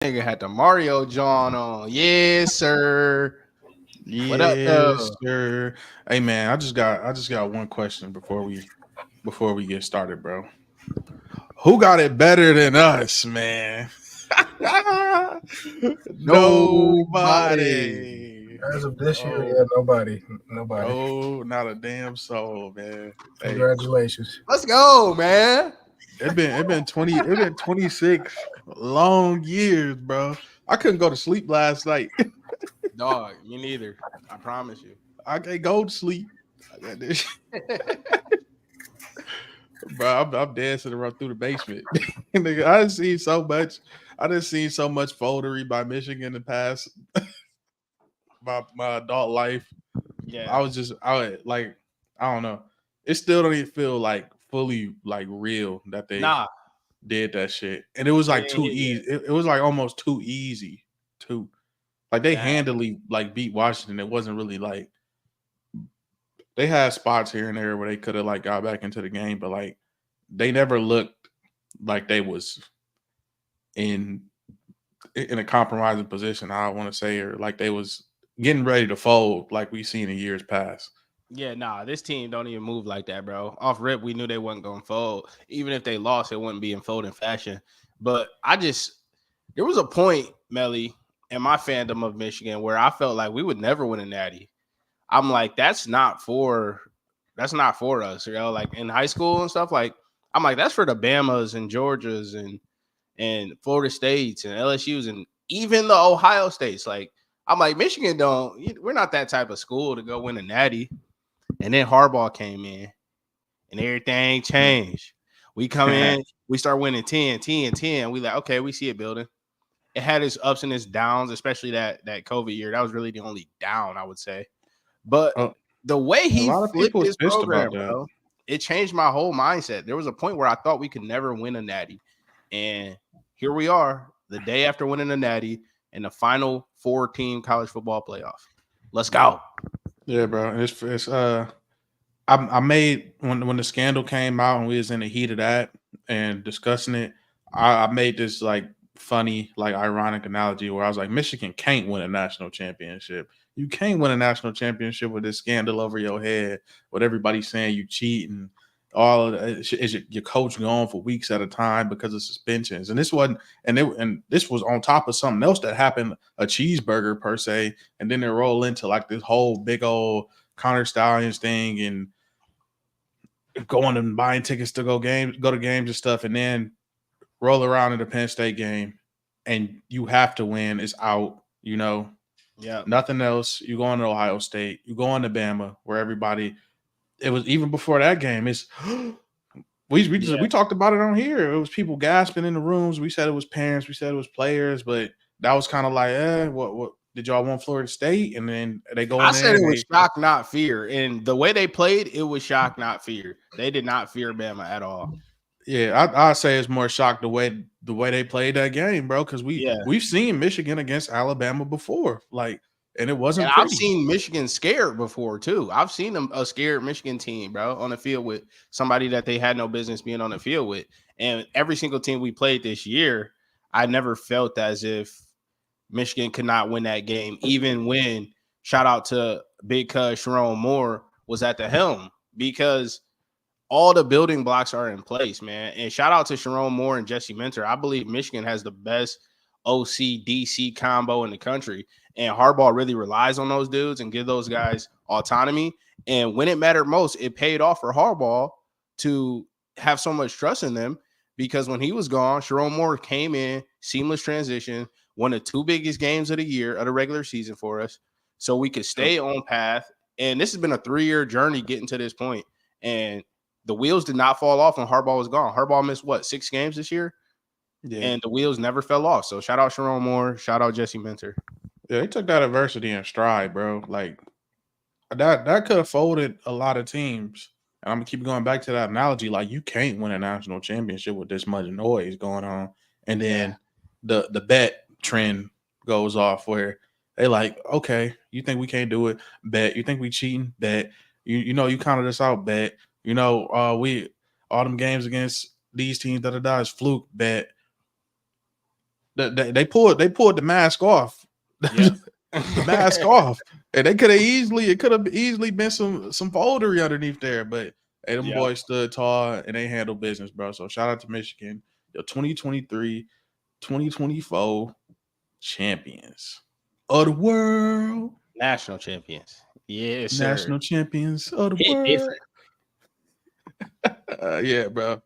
Nigga had the Mario John on. Yes, sir. What up, Yes, though? sir. Hey man, I just got one question before we get started, bro. Who got it better than us, man? Nobody. Nobody. As of this year, Oh, yeah, nobody. no, not a damn soul, man. Hey, Congratulations. Let's go, man. it been 26 long years, bro. I couldn't go to sleep last night. Dog, me neither. I promise you. I can't go to sleep. I got this. Bro, I'm dancing around through the basement. Nigga, I done seen so much. I done seen so much foldery by Michigan in the past. My adult life. Yeah. I don't know. It still don't even feel like fully like real that they Nah, did that shit. And it was it like ain't too hit yet. easy. It was like almost too easy too. Like they That handily like beat Washington. It wasn't really like they had spots here and there where they could have like got back into the game, but like they never looked like they was in in a compromising position. I want to say, or like they was getting ready to fold, like we seen in years past. Yeah, nah, this team don't even move like that, bro. Off rip, we knew they wasn't gonna fold. Even if they lost, it wouldn't be in folding fashion. But there was a point, Melly, in my fandom of Michigan where I felt like we would never win a natty. I'm like, that's not for us, Like in high school and stuff. Like, I'm like, that's for the Bamas and Georgias and Florida States and LSU's and even the Ohio States. Like, I'm like, Michigan don't. We're not that type of school to go win a natty. And then Harbaugh came in and everything changed. We come in, we start winning 10, 10, 10. We like, okay, we see it building. It had its ups and its downs, especially that COVID year. That was really the only down, I would say. But Oh, the way a he lot of flipped people was his pissed program, about that. bro, it changed my whole mindset. There was a point where I thought we could never win a natty. And here we are, the day after winning a natty in the final 4-team college football playoff. Let's go. Yeah, bro. I made when the scandal came out and we was in the heat of that and discussing it. I made this like funny, like ironic analogy where I was like, Michigan can't win a national championship. You can't win a national championship with this scandal over your head, with everybody saying you cheat and all of that. Is your coach gone for weeks at a time because of suspensions? And this wasn't, and this was on top of something else that happened, a cheeseburger per se, and then they roll into like this whole big old Connor Stallions thing and going and buying tickets to go to games and stuff, and then roll around in the Penn State game, and you have to win. It's out. Yeah. Nothing else. You go on to Ohio State. You go on to Bama, where everybody. It was even before that game. It's we Yeah. talked about it on here. It was people gasping in the rooms. We said it was parents. We said it was players, but that was kind of like, what did y'all want Florida State? And then they go I in there said it and was they shock, not fear. And the way they played, it was shock, not fear. They did not fear Bama at all. Yeah, I say it's more shock the way they played that game, bro. Because Yeah. we've seen Michigan against Alabama before, like, and it And wasn't I've pretty. seen Michigan scared before too. I've seen them a scared Michigan team, bro, on the field with somebody that they had no business being on the field with. And every single team we played this year, I never felt as if Michigan could not win that game, even when shout out to Big Cuz Sharon Moore was at the helm because all the building blocks are in place, man. And shout out to Sharon Moore and Jesse Minter. I believe Michigan has the best OC DC combo in the country. And Harbaugh really relies on those dudes and give those guys autonomy. And when it mattered most, it paid off for Harbaugh to have so much trust in them because when he was gone, Sharon Moore came in, seamless transition, won the two biggest games of the year of the regular season for us. So we could stay on path. And this has been a 3-year journey getting to this point. And the wheels did not fall off when Harbaugh was gone. Harbaugh missed what, 6 games this year? Yeah, And the wheels never fell off. So shout out Sharon Moore, shout out Jesse Minter. yeah, they took that adversity in stride, bro. Like that could have folded a lot of teams. And I'm gonna keep going back to that analogy. Like you can't win a national championship with this much noise going on, and Yeah. then the bet trend goes off where they like, okay, you think we can't do it? Bet. You think we cheating? Bet. You counted us out? Bet. We all them games against these teams that is fluke. Bet. They pulled the mask off. Yeah. The mask off. And it could have easily been some foldery underneath there, but hey, them boys stood tall and they handled business, bro. So shout out to Michigan, the 2023-2024 champions of the world. National champions. Yes, sir. National champions of the Hit world. different. Yeah, bro.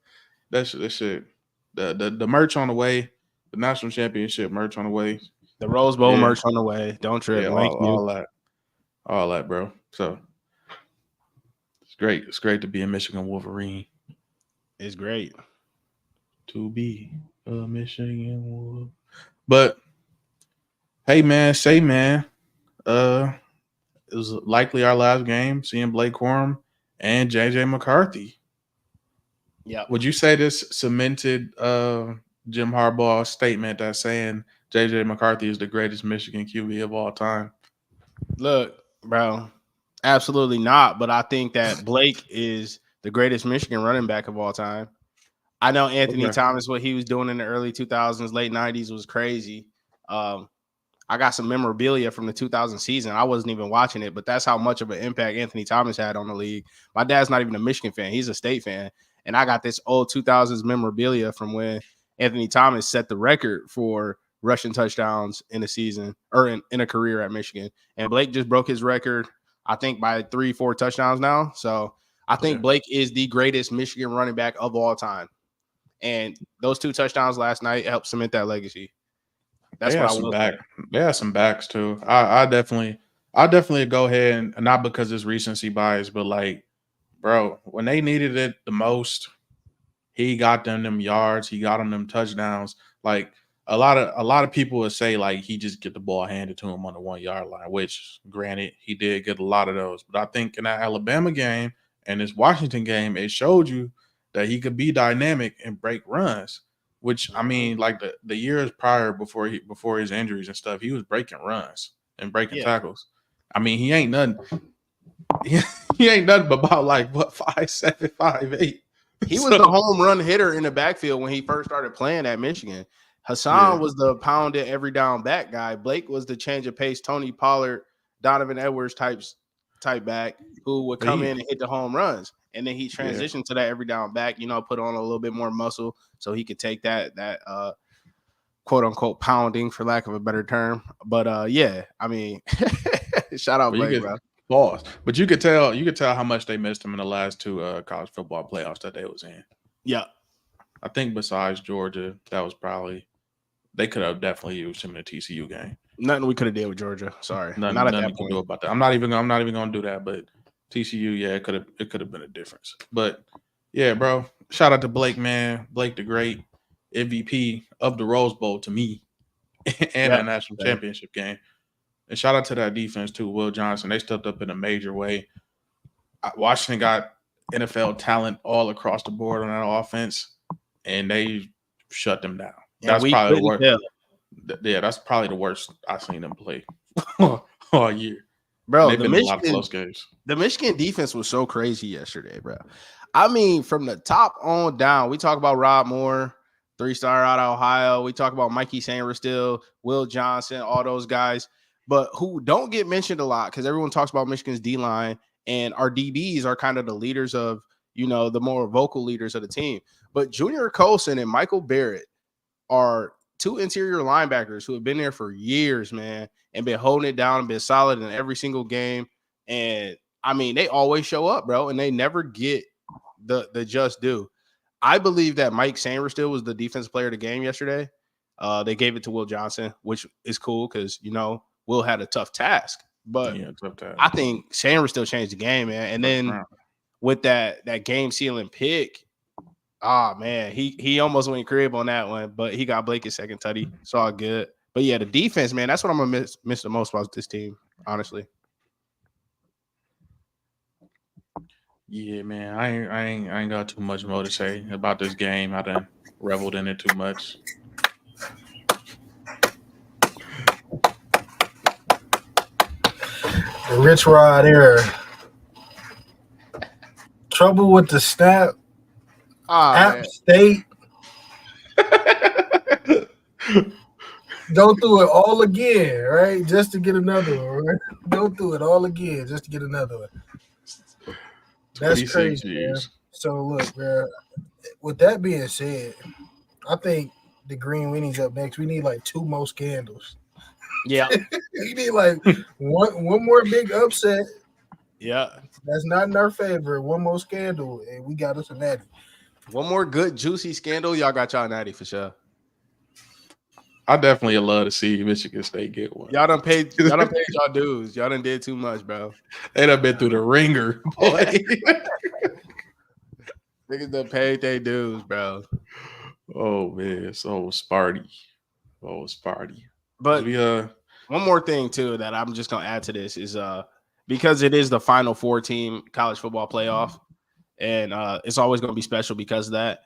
That shit. The merch on the way. The national championship merch on the way. The Rose Bowl merch on the way. Don't trip. Yeah, all that, bro. So it's great. It's great to be a Michigan Wolverine. It's great to be a Michigan Wolverine. But hey, man, it was likely our last game seeing Blake Corum and JJ McCarthy. Yeah. Would you say this cemented Jim Harbaugh's statement that saying JJ McCarthy is the greatest Michigan QB of all time? Look, bro, absolutely not. But I think that Blake is the greatest Michigan running back of all time. I know Anthony Thomas, what he was doing in the early 2000s, late 90s was crazy. I got some memorabilia from the 2000 season. I wasn't even watching it, but that's how much of an impact Anthony Thomas had on the league. My dad's not even a Michigan fan. He's a State fan. And I got this old 2000s memorabilia from when Anthony Thomas set the record for rushing touchdowns in a season or in a career at Michigan. And Blake just broke his record, I think, by 3-4 touchdowns now. So I think Blake is the greatest Michigan running back of all time. And those 2 touchdowns last night helped cement that legacy. That's what I will say. They have some backs too. I definitely go ahead and not because it's recency bias, but like, bro, when they needed it the most, he got them yards, he got them touchdowns. Like a lot of people would say like he just get the ball handed to him on the 1 yard line, which granted he did get a lot of those. But I think in that Alabama game and this Washington game, it showed you that he could be dynamic and break runs. Which I mean, like the years prior before his injuries and stuff, he was breaking runs and breaking tackles. I mean, he ain't nothing. He ain't nothing but about like what 5'7", 5'8". He was the home run hitter in the backfield when he first started playing at Michigan. Hassan was the pound it every down back guy. Blake was the change of pace, Tony Pollard, Donovan Edwards type back who would come in and hit the home runs. And then he transitioned to that every down back, put on a little bit more muscle so he could take that quote unquote pounding, for lack of a better term. But I mean, shout out Blake, bro. Boss. But you could tell how much they missed him in the last 2 college football playoffs that they was in. Yeah. I think besides Georgia, that was probably they could have definitely used him in the TCU game. Nothing we could have did with Georgia. Sorry. Nothing we can do about that. I'm not even gonna do that, but TCU, it could have been a difference. But yeah, bro. Shout out to Blake, man. Blake the Great, MVP of the Rose Bowl to me and that national championship game. And shout out to that defense too, Will Johnson. They stepped up in a major way. Washington got NFL talent all across the board on that offense, and they shut them down. That's probably the worst. Yeah, that's probably the worst I've seen them play all year. Bro, the Michigan defense was so crazy yesterday, bro. I mean, from the top on down, we talk about Rob Moore, 3-star out of Ohio. We talk about Mikey Sainristil, Will Johnson, all those guys. But who don't get mentioned a lot because everyone talks about Michigan's D-line, and our DBs are kind of the leaders of, the more vocal leaders of the team. But Junior Colson and Michael Barrett are 2 interior linebackers who have been there for years, man, and been holding it down and been solid in every single game. And I mean, they always show up, bro, and they never get the just due. I believe that Mike Sainristil was the defensive player of the game yesterday. They gave it to Will Johnson, which is cool because, Will had a tough task. But I think Sainristil changed the game, man. And then with that game-sealing pick, man, he almost went crib on that one, but he got Blake his second tutty. It's all good. But yeah, the defense, man, that's what I'm gonna miss the most about this team, honestly. Yeah, man, I ain't got too much more to say about this game. I done reveled in it too much. The Rich Rod era. Trouble with the snap. App Man. State. Go through it all again, right? Just to get another one, right? Go through it all again just to get another one. That's 26 crazy, man. years. So look, man. With that being said, I think the Green Weenies up next. We need like 2 more scandals. Yeah. We need like one more big upset. Yeah. That's not in our favor. One more scandal, and we got us a natty. One more good juicy scandal. Y'all got y'all natty for sure. I definitely love to see Michigan State get one. Y'all done paid y'all dues. Y'all done did too much, bro. They done been through the ringer, boy. Niggas done paid their dues, bro. Oh man, so Sparty. But we one more thing too that I'm just gonna add to this is because it is the Final Four team college football playoff, and it's always gonna be special because of that.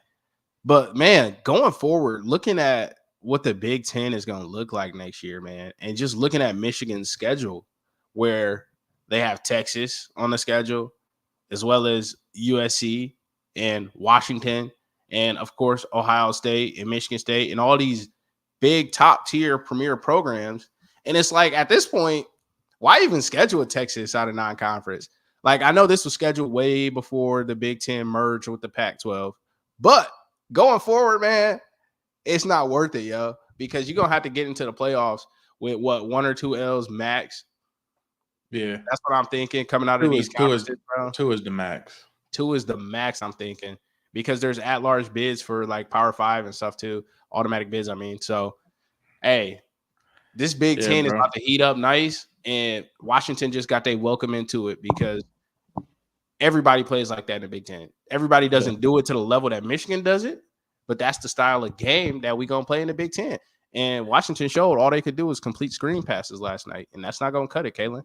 But man, going forward, looking at what the Big Ten is gonna look like next year, man, and just looking at Michigan's schedule, where they have Texas on the schedule, as well as USC and Washington, and of course Ohio State and Michigan State, and all these big top tier premier programs. And it's like at this point, why even schedule a Texas out of non-conference? Like, I know this was scheduled way before the Big Ten merged with the Pac-12, but going forward, man, it's not worth it, yo, because you're gonna have to get into the playoffs with what, 1 or 2 L's max. Yeah, that's what I'm thinking coming out of these conferences, bro. 2 is the max. 2 is the max, I'm thinking, because there's at-large bids for like Power 5 and stuff too, automatic bids, I mean. So, hey, this Big Ten is about to heat up nice, and Washington just got their welcome into it because everybody plays like that in the Big Ten. Everybody doesn't do it to the level that Michigan does it, but that's the style of game that we gonna play in the Big Ten. And Washington showed all they could do was complete screen passes last night, and that's not gonna cut it, Kalen.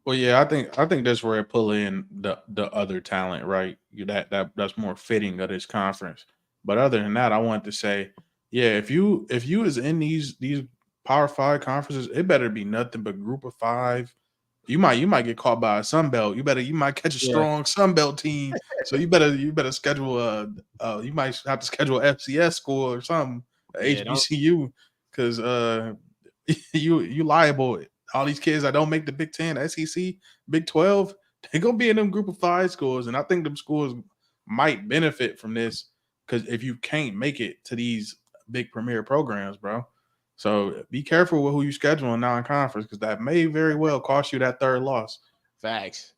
Well, yeah, I think that's where I pull in the other talent, right? That's more fitting of this conference. But other than that, I wanted to say, yeah, if you is in these Power 5 conferences, it better be nothing but Group of 5. You might get caught by a Sun Belt. You might catch a strong Sun Belt team. So you better schedule you might have to schedule an FCS school or something, HBCU, because you liable. All these kids that don't make the Big Ten, SEC, Big 12, they're gonna be in them Group of 5 schools, and I think them schools might benefit from this because if you can't make it to these big premier programs, bro. So be careful with who you schedule in non-conference because that may very well cost you that 3rd loss. Facts.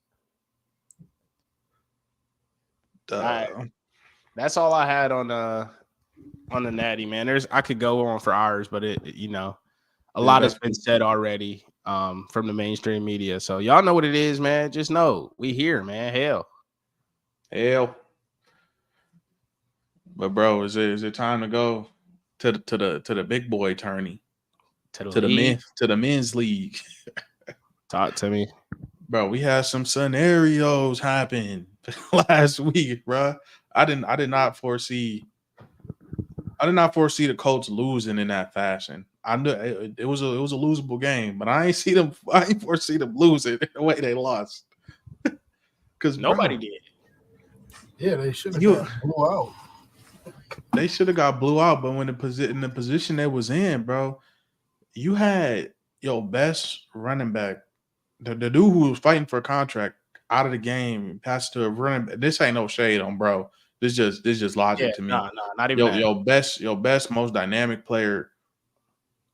That's all I had on the natty, man. I could go on for hours, but a lot has been said already from the mainstream media. So y'all know what it is, man. Just know we here, man. Hell. But bro, is it time to go to the big boy tourney? To the men's league. Talk to me. Bro, we had some scenarios happen last week, bro. I did not foresee the Colts losing in that fashion. I knew it was a losable game, but I ain't foresee them losing the way they lost. Because nobody did. Yeah, they should have got blew out. They should have got blew out, but in the position they was in, bro, you had your best running back, the dude who was fighting for a contract, out of the game, passed to a running back. This ain't no shade on bro. This just logic to me. No, not even your best, most dynamic player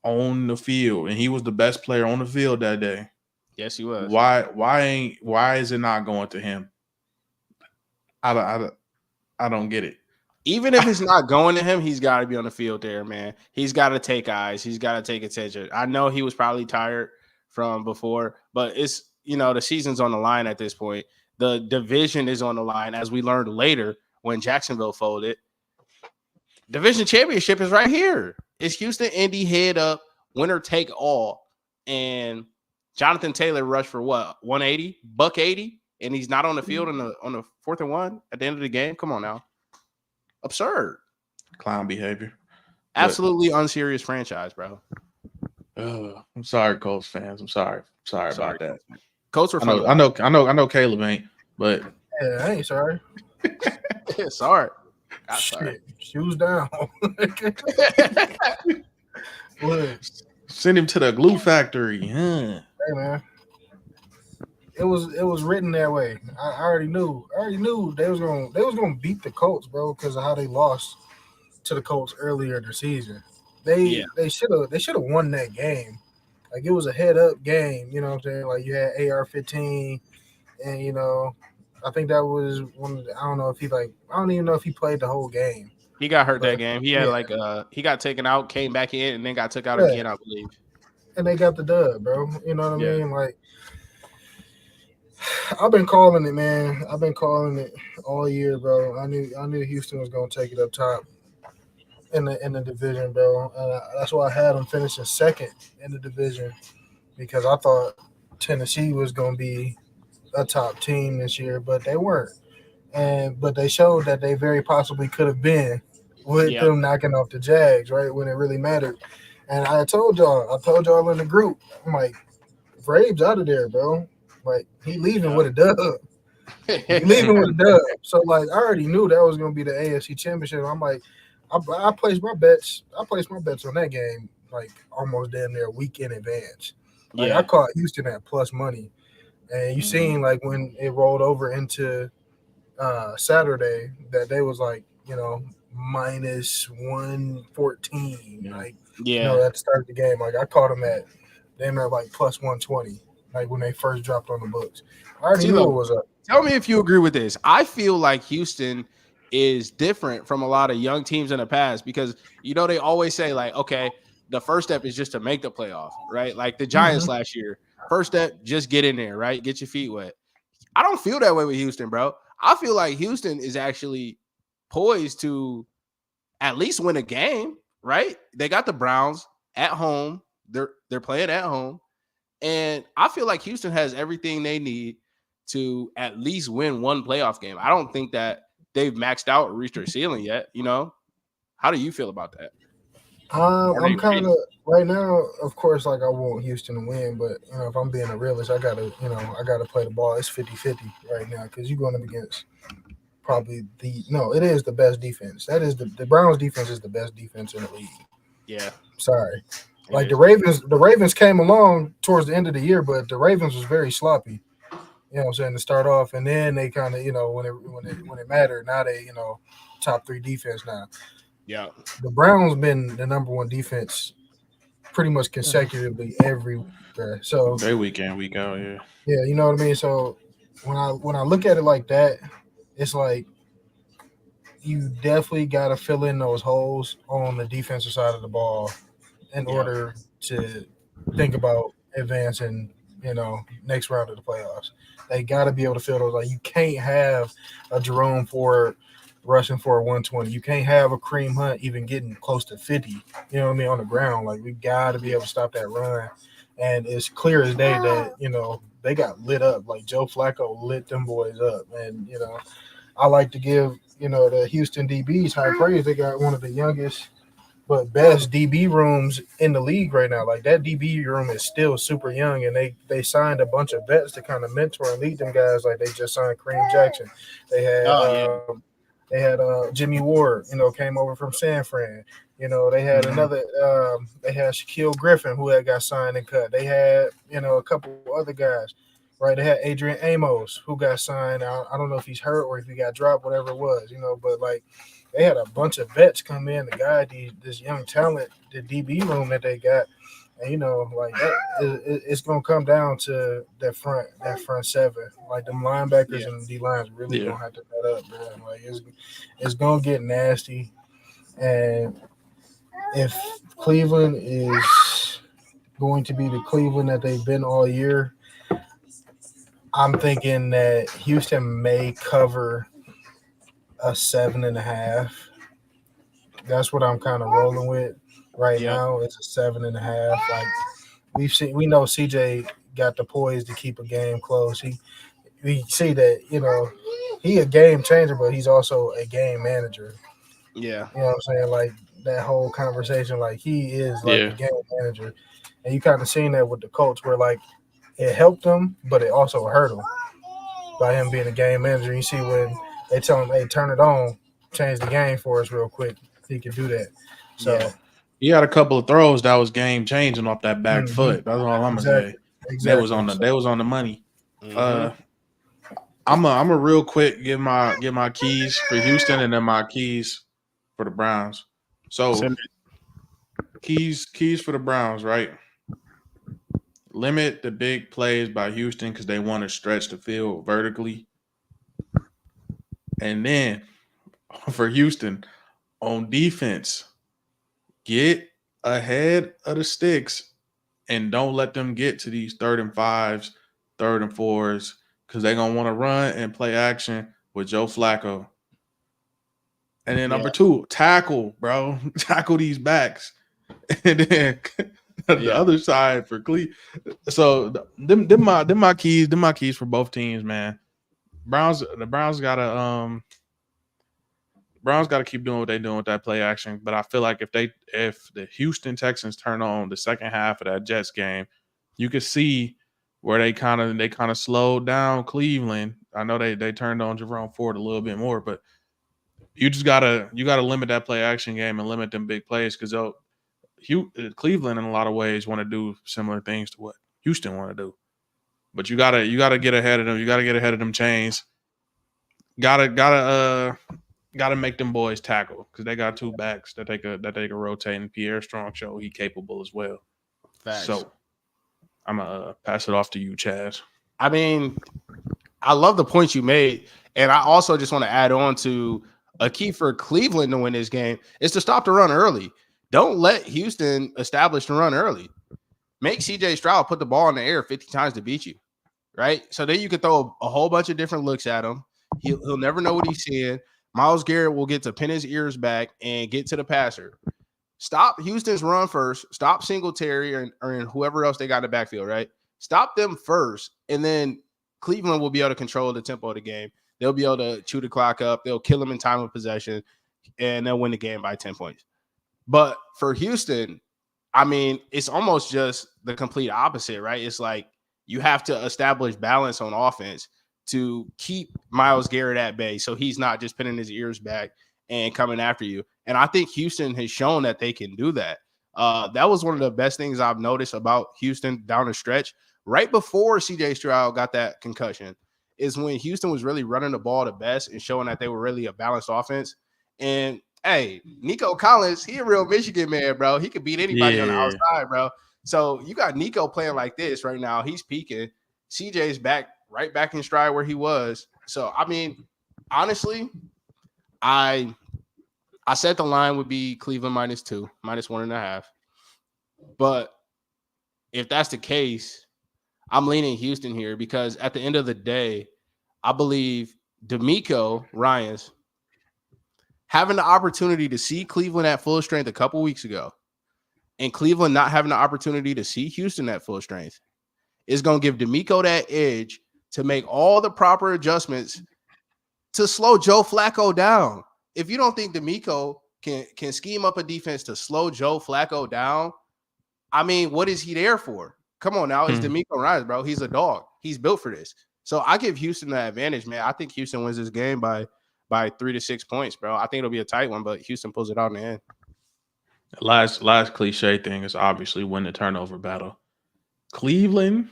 on the field, and he was the best player on the field that day. Yes, he was. Why is it not going to him? I don't get it. Even if it's not going to him, he's got to be on the field there, man. He's got to take eyes. He's got to take attention. I know he was probably tired from before, but it's, the season's on the line at this point. The division is on the line, as we learned later when Jacksonville folded. Division championship is right here. It's Houston, Indy, head up, winner take all. And Jonathan Taylor rushed for what? 180, $180, and he's not on the field on the 4th and 1 at the end of the game. Come on now. Absurd. Clown behavior. Absolutely unserious franchise, bro. I'm sorry, Colts fans. I'm sorry. Sorry about that. Colts are I know Caleb ain't, but yeah, I ain't sorry. Sorry. Shit, shoes down. Look, Send him to the glue factory. Huh? hey man, it was written that way. I already knew. They was gonna beat the Colts, bro, because of how they lost to the Colts earlier in the season. Yeah. They should have won that game. Like it was a head up game, you know what I'm saying? Like you had AR-15, and I think that was one. I don't know if I don't even know if he played the whole game. He got hurt that But game. He had yeah, he got taken out, came back in, and then got took out yeah, again, I believe. and they got the dub, bro. You know what I Yeah. mean? Like I've been calling it, man. I've been calling it all year, bro. I knew Houston was gonna take it up top in the division, bro. That's why I had them finishing second in the division because I thought Tennessee was gonna be a top team this year, but they weren't. But they showed that they very possibly could have been with Yeah. them knocking off the Jags, right, when it really mattered. And I told y'all in the group, I'm like, Braves out of there, bro. Like he leaving with a dub. He leaving with a dub. So like I already knew that was gonna be the AFC Championship. I'm like, I placed my bets. I placed my bets on that game like almost damn near a week in advance. Like I caught Houston at plus money, and you seen like when it rolled over into Saturday that they was like minus 114, like at the start of the game. Like I caught them at damn near like plus 120, like when they first dropped on the books. I already knew it was up. Tell me if you agree with this. I feel like Houston is different from a lot of young teams in the past because they always say like, okay, the first step is just to make the playoff, right? Like the Giants last year. First step, just get in there, right? Get your feet wet. I don't feel that way with Houston, bro. I feel like Houston is actually poised to at least win a game, right? They got the Browns at home. They're playing at home. And I feel like Houston has everything they need to at least win one playoff game. I don't think that they've maxed out or reached their ceiling yet, How do you feel about that? I'm kind of right now, of course, like I want Houston to win, but if I'm being a realist, I gotta play the ball. It's 50-50 right now because you're going up against probably it is the best defense. That is the Browns defense is the best defense in the league. Yeah. Sorry. Like the Ravens came along towards the end of the year, but the Ravens was very sloppy. You know what I'm saying, to start off, and then they kind of, when it mattered, now they, top 3 defense now. Yeah. The Browns been the number 1 defense pretty much consecutively every week. So they week in, week out, yeah. Yeah, you know what I mean? So when I look at it like that, it's like you definitely got to fill in those holes on the defensive side of the ball in order to think about advancing, next round of the playoffs. They got to be able to fill those. Like you can't have a Jerome Ford rushing for a 120. You can't have a Kareem Hunt even getting close to 50. You know what I mean, on the ground. Like we got to be able to stop that run. And it's clear as day that they got lit up. Like Joe Flacco lit them boys up. And I like to give the Houston DBs high praise. They got one of the youngest but best DB rooms in the league right now. Like that DB room is still super young, and they signed a bunch of vets to kind of mentor and lead them guys. Like they just signed Kareem Jackson. They had Jimmy Ward, came over from San Fran. They had another. They had Shaquille Griffin who had got signed and cut. They had a couple other guys. Right, they had Adrian Amos who got signed. I don't know if he's hurt or if he got dropped, whatever it was, but like they had a bunch of vets come in to guide this young talent, the DB room that they got, and like that, it's gonna come down to that front seven, like them linebackers and D lines really gonna have to cut up, man. Like it's gonna get nasty, and if Cleveland is going to be the Cleveland that they've been all year, I'm thinking that Houston may cover a 7.5. That's what I'm kind of rolling with right now. It's a 7.5. Like we know CJ got the poise to keep a game close. We see that he a game changer, but he's also a game manager. Yeah, you know what I'm saying. Like that whole conversation, like he is like a game manager, and you kind of seen that with the Colts, where like. It helped him, but it also hurt him by him being a game manager. You see when they tell him, hey, turn it on, change the game for us real quick. He can do that. So He had a couple of throws that was game changing off that back Mhm. foot. That's all I'm gonna say. Exactly. They was on the money. Mhm. I'm a real quick get my keys for Houston and then my keys for the Browns. So Send keys for the Browns, right? Limit the big plays by Houston because they want to stretch the field vertically. And then for Houston, on defense, get ahead of the sticks and don't let them get to these 3rd and 5s, 3rd and 4s, because they're going to want to run and play action with Joe Flacco. And then number 2, tackle, bro. Tackle these backs. And then the other side for Cleveland. So them my keys for both teams, man. The Browns gotta keep doing what they're doing with that play action. But I feel like if the Houston Texans turn on the second half of that Jets game, you could see where they kind of slowed down Cleveland. I know they turned on Jerome Ford a little bit more, but you gotta limit that play action game and limit them big plays because Cleveland in a lot of ways want to do similar things to what Houston want to do. But you gotta get ahead of them. You gotta get ahead of them chains. Gotta make them boys tackle because they got 2 backs that they could rotate. And Pierre Strong show he capable as well. Facts. So I'm gonna pass it off to you, Chaz. I mean, I love the points you made, and I also just want to add on to a key for Cleveland to win this game is to stop the run early. Don't let Houston establish the run early. Make CJ Stroud put the ball in the air 50 times to beat you, right? So then you can throw a whole bunch of different looks at him. He'll never know what he's seeing. Myles Garrett will get to pin his ears back and get to the passer. Stop Houston's run first. Stop Singletary or whoever else they got in the backfield, right? Stop them first, and then Cleveland will be able to control the tempo of the game. They'll be able to chew the clock up. They'll kill them in time of possession, and they'll win the game by 10 points. But for Houston, I mean, it's almost just the complete opposite, right? It's like you have to establish balance on offense to keep Myles Garrett at bay so he's not just pinning his ears back and coming after you. And I think Houston has shown that they can do that. That was one of the best things I've noticed about Houston down the stretch. Right before CJ Stroud got that concussion is when Houston was really running the ball the best and showing that they were really a balanced offense. And hey, Nico Collins, he a real Michigan man, bro. He could beat anybody on the outside, bro. So you got Nico playing like this right now. He's peaking. CJ's right back in stride where he was. So, I mean, honestly, I said the line would be Cleveland -2, -1.5. But if that's the case, I'm leaning Houston here because at the end of the day, I believe DeMeco Ryans having the opportunity to see Cleveland at full strength a couple weeks ago and Cleveland not having the opportunity to see Houston at full strength is going to give DeMeco that edge to make all the proper adjustments to slow Joe Flacco down. If you don't think DeMeco can scheme up a defense to slow Joe Flacco down, I mean, what is he there for? Come on now, it's DeMeco Ryans, bro. He's a dog. He's built for this. So I give Houston the advantage, man. I think Houston wins this game by 3 to 6 points, bro. I think it'll be a tight one, but Houston pulls it out in the end. Last cliche thing is obviously win the turnover battle. Cleveland,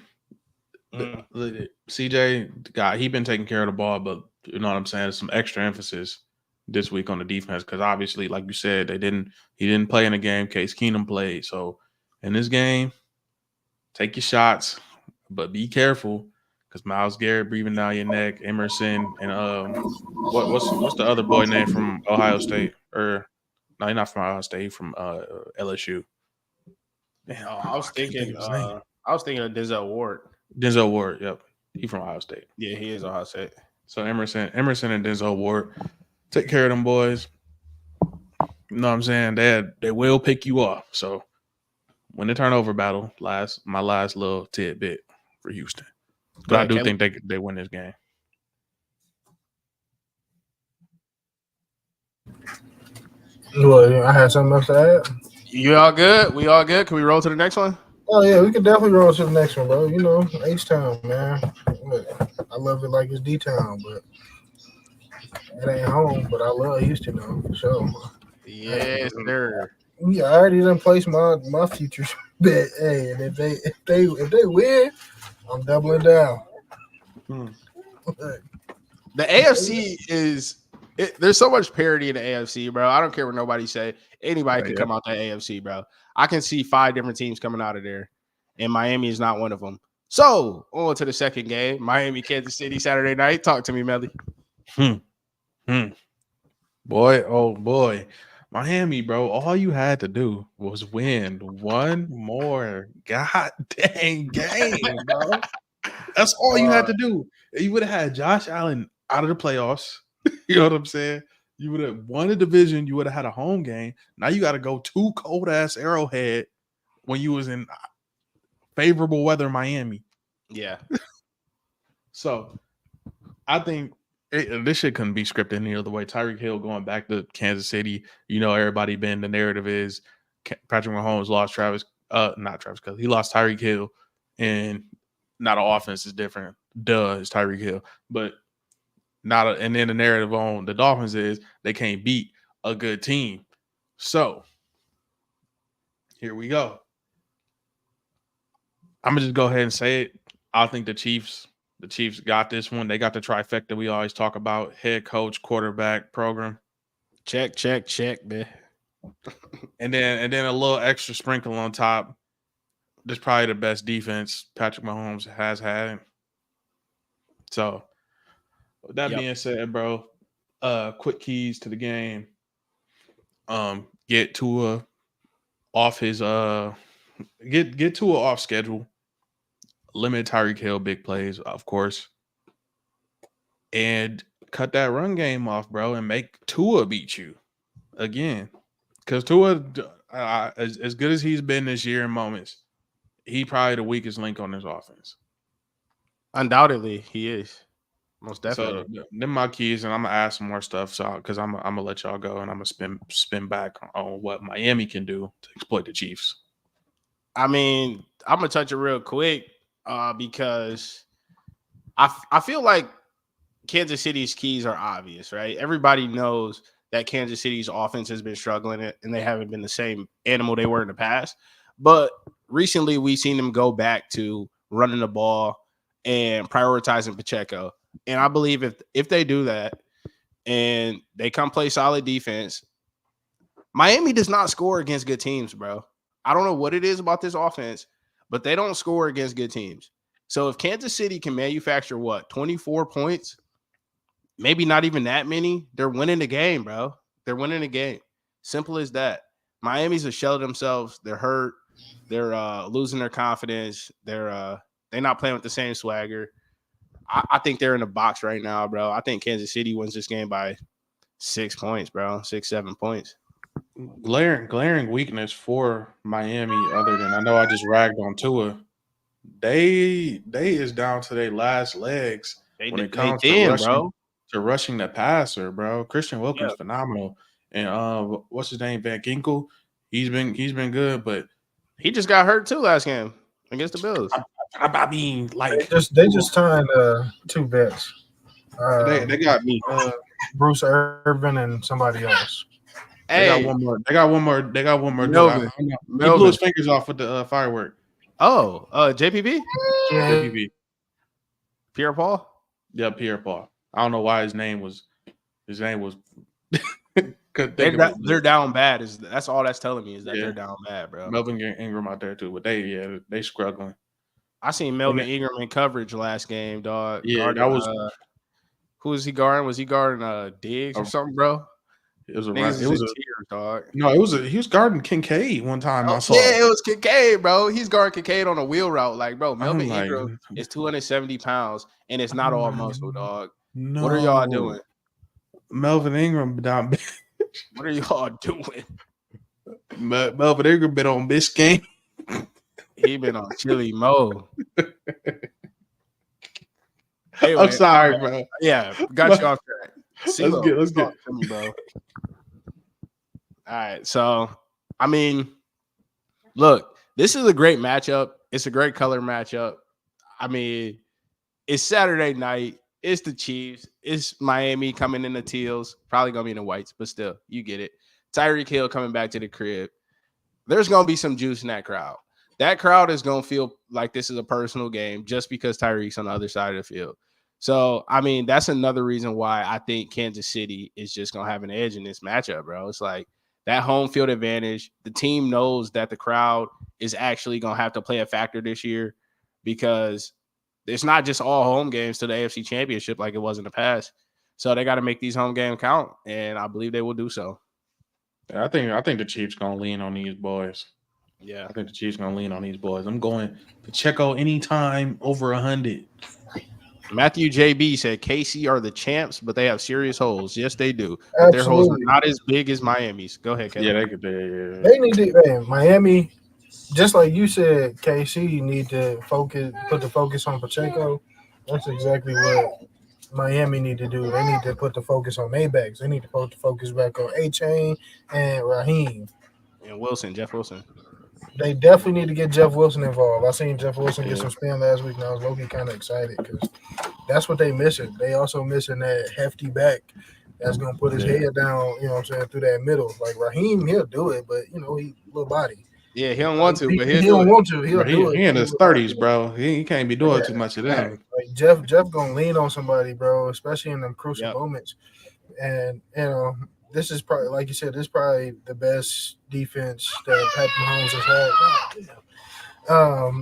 CJ, guy, he been taking care of the ball, but you know what I'm saying? There's some extra emphasis this week on the defense because obviously, like you said, he didn't play in the game. Case Keenum played. So in this game, take your shots, but be careful because Myles Garrett breathing down your neck, Emerson, and what's the other boy name from Ohio State? No, he's not from Ohio State. He's from LSU. Damn, I was thinking of Denzel Ward. Denzel Ward, yep. He's from Ohio State. Yeah, he is Ohio State. So Emerson and Denzel Ward, take care of them boys. You know what I'm saying? They will pick you off. So win the turnover battle. My last little tidbit for Houston. But I do think they win this game. Well, I had something else to add. You all good? We all good? Can we roll to the next one? Oh yeah, we could definitely roll to the next one, bro. You know, H-Town, man. I love it like it's D-Town, but it ain't home. But I love Houston, though, for sure. Yes, sir. Yeah, I already done placed my futures bet. Hey, and if they win, I'm doubling down. Hmm. The AFC is there's so much parity in the AFC, bro. I don't care what nobody say. Anybody can Yeah. come out that AFC, bro. I can see 5 different teams coming out of there, and Miami is not one of them. So on to the second game, Miami, Kansas City, Saturday night. Talk to me, Melly. Boy, oh boy. Miami, bro, all you had to do was win one more god dang game, bro. That's all you had to do. You would have had Josh Allen out of the playoffs. You know what I'm saying? You would have won the division. You would have had a home game. Now you got to go to cold ass Arrowhead when you was in favorable weather, Miami. Yeah, So I think this shit couldn't be scripted any other way. Tyreek Hill going back to Kansas City. You know, everybody been the narrative is Patrick Mahomes lost not Travis Kelce. He lost Tyreek Hill, and not an offense is different. Duh, it's Tyreek Hill, but and then the narrative on the Dolphins is they can't beat a good team. So here we go. I'm gonna just go ahead and say it. I think the Chiefs got this one. They got the trifecta we always talk about: head coach, quarterback, program. check, man. And then a little extra sprinkle on top. That's probably the best defense Patrick Mahomes has had. So with that being said, bro, quick keys to the game. Get Tua off his get Tua off schedule. Limit Tyreek Hill big plays, of course. And cut that run game off, bro, and make Tua beat you again. Because Tua, as good as he's been this year in moments, he probably the weakest link on this offense. Undoubtedly, he is. Most definitely. So them my keys, and I'm gonna ask some more stuff. So because I'm gonna let y'all go, and I'm gonna spin back on what Miami can do to exploit the Chiefs. I mean, I'm gonna touch it real quick because I feel like Kansas City's keys are obvious, right? Everybody knows that Kansas City's offense has been struggling and they haven't been the same animal they were in the past. But recently we've seen them go back to running the ball and prioritizing Pacheco. And I believe if they do that and they come play solid defense, Miami does not score against good teams, bro. I don't know what it is about this offense, but they don't score against good teams. So if Kansas City can manufacture 24 points, maybe not even that many, they're winning the game, bro. They're winning the game. Simple as that. Miami's a shell of themselves. They're hurt. They're losing their confidence. They're not playing with the same swagger. I think they're in the box right now, bro. I think Kansas City wins this game by 6 points, bro. 6-7 points. Glaring weakness for Miami, other than I know I just ragged on Tua. They is down to their last legs when it comes to rushing the passer, bro. Christian Wilkins phenomenal, and what's his name, Van Ginkel. He's been good, but he just got hurt too last game against the Bills. I mean, like they just signed 2 vets. They got me, Bruce Irvin and somebody else. They got one more. Melvin. He blew his fingers off with the firework. Oh, JPP? JPP. Pierre Paul? Yeah, Pierre Paul. I don't know why his name was. They're down bad. That's all that's telling me is that they're down bad, bro. Melvin Ingram out there too, but they struggling. I seen Melvin Ingram in coverage last game, dog. Yeah, that was. Who was he guarding? Was he guarding Diggs or something, bro? It was a dog. No, he was guarding Kincaid one time. I saw. Yeah, it was Kincaid, bro. He's guarding Kincaid on a wheel route, like, bro. Melvin Ingram is 270 pounds, and it's not all muscle, dog. No. What are y'all doing? Melvin Ingram down. What are y'all doing? Melvin Ingram been on Biscayne. He been on chili mo. Anyway, I'm sorry, bro. Yeah, got you off track. Let's get to me, bro. All right, so I mean, look, this is a great matchup. It's a great color matchup. I mean, it's Saturday night. It's the Chiefs. It's Miami coming in the teals. Probably gonna be in the whites, but still, you get it. Tyreek Hill coming back to the crib. there's gonna be some juice in that crowd. That crowd is gonna feel like this is a personal game just because Tyreek's on the other side of the field. So, I mean, that's another reason why I think Kansas City is just gonna have an edge in this matchup, bro. It's like that home field advantage. The team knows that the crowd is actually gonna have to play a factor this year because it's not just all home games to the AFC Championship like it was in the past. So they got to make these home games count, and I believe they will do so. I think the Chiefs gonna lean on these boys. Yeah, I think the Chiefs gonna lean on these boys. I'm going Pacheco anytime over 100. Matthew JB said KC are the champs, but they have serious holes. Yes, they do. But their holes are not as big as Miami's. Go ahead, Caleb. Yeah, they could. Yeah. They need to, man, Miami, just like you said, KC need to put the focus on Pacheco. That's exactly what Miami need to do. They need to put the focus on Maybachs. They need to put the focus back on A-Chain and Raheem. And Wilson, Jeff Wilson. They definitely need to get Jeff Wilson involved. I seen Jeff Wilson get some spin last week, and I was low-key kind of excited because that's what they missing. They also missing that hefty back that's going to put his head down, you know what I'm saying, through that middle. Like Raheem, he'll do it, but, you know, he little body. Yeah, he don't want to, but he don't want to. He'll do it. He in his 30s, bro. He can't be doing too much of that. Like Jeff gonna lean on somebody, bro, especially in them crucial moments. And you know, this is probably, like you said, this is probably the best defense that Pat Mahomes has had.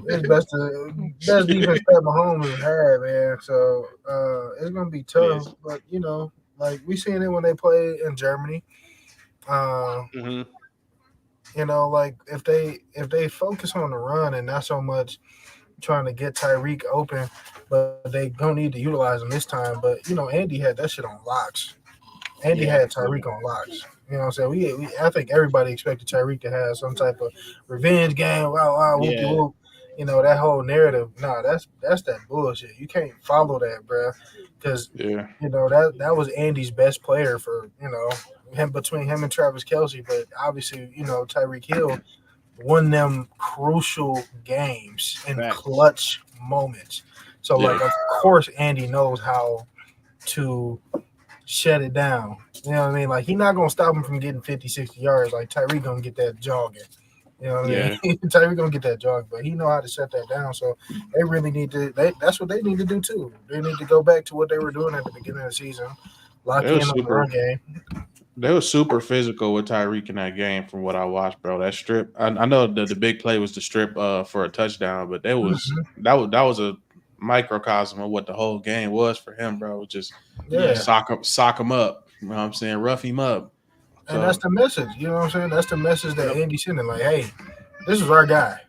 It's best defense Pat Mahomes has had, man. So it's gonna be tough, but you know, like we seen it when they play in Germany. You know, like if they focus on the run and not so much trying to get Tyreek open, but they don't need to utilize him this time. But you know, Andy had that shit on locks. Andy had Tyreek on locks. You know what I'm saying? I think everybody expected Tyreek to have some type of revenge game. Wow, whoop. You know, that whole narrative. Nah, that's that bullshit. You can't follow that, bro. Because you know that was Andy's best player for, you know, between him and Travis Kelce. But obviously, you know, Tyreek Hill won them crucial games in clutch moments. So, like, of course, Andy knows how to shut it down. You know what I mean? Like, he's not going to stop him from getting 50, 60 yards. Like, Tyreek going to get that jogging. You know what I mean? Tyreek going to get that jog, but he know how to shut that down. So, they really need to that's what they need to do, too. They need to go back to what they were doing at the beginning of the season. Lock in on the run game. They were super physical with Tyreek in that game from what I watched, bro. That strip, I know the big play was the strip for a touchdown, but that was a microcosm of what the whole game was for him, bro. Just sock him up. You know what I'm saying? Rough him up. And that's the message. You know what I'm saying? That's the message that Andy's sending. Like, hey, this is our guy.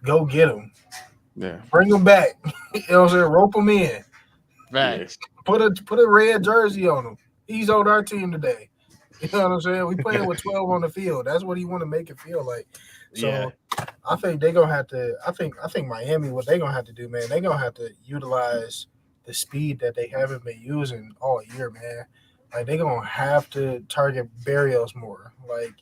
Go get him. Yeah. Bring him back. You know what I'm saying? Rope him in. Right. Put a red jersey on him. He's on our team today. You know what I'm saying? We playing with 12 on the field. That's what he want to make it feel like. So I think they're gonna have to. I think Miami, what they're gonna have to do, man, they're gonna have to utilize the speed that they haven't been using all year, man. Like they're gonna have to target Berrios more. Like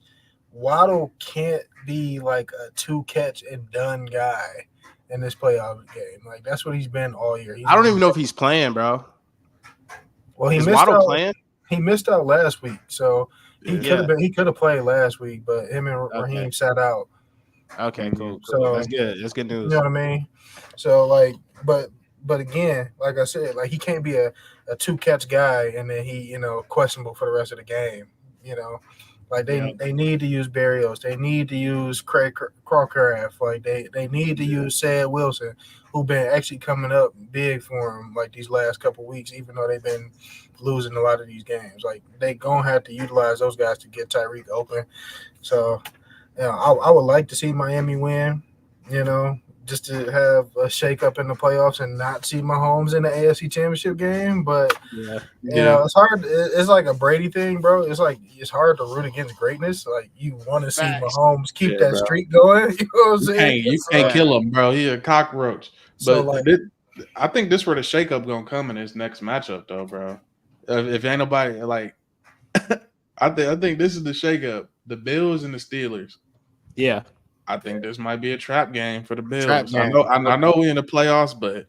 Waddle can't be like a 2-catch and done guy in this playoff game. Like that's what he's been all year. I don't even know if he's playing, bro. Well, is Waddle playing? He missed out last week, so he could have played last week, but him and Raheem sat out. Okay, cool. So that's good. That's good news. You know what I mean? So like, but again, like I said, like he can't be a 2-catch guy and then he, you know, questionable for the rest of the game. You know, like they need to use Berrios. They need to use Craig Crockraft. Like they need to use Sad Wilson, who been actually coming up big for him like these last couple of weeks, even though they've been losing a lot of these games. Like they gonna have to utilize those guys to get Tyreek open. So, you know, I would like to see Miami win, you know, just to have a shake up in the playoffs and not see Mahomes in the AFC Championship game. But you know, it's hard. It's like a Brady thing, bro. It's like it's hard to root against greatness. Like you want to see Mahomes keep that streak going. You know what I'm saying? You can't kill him, bro. He's a cockroach. But so I think this where the shakeup gonna come in this next matchup, though, bro. If ain't nobody like, I think this is the shakeup. The Bills and the Steelers. Yeah, I think this might be a trap game for the Bills. I know we in the playoffs, but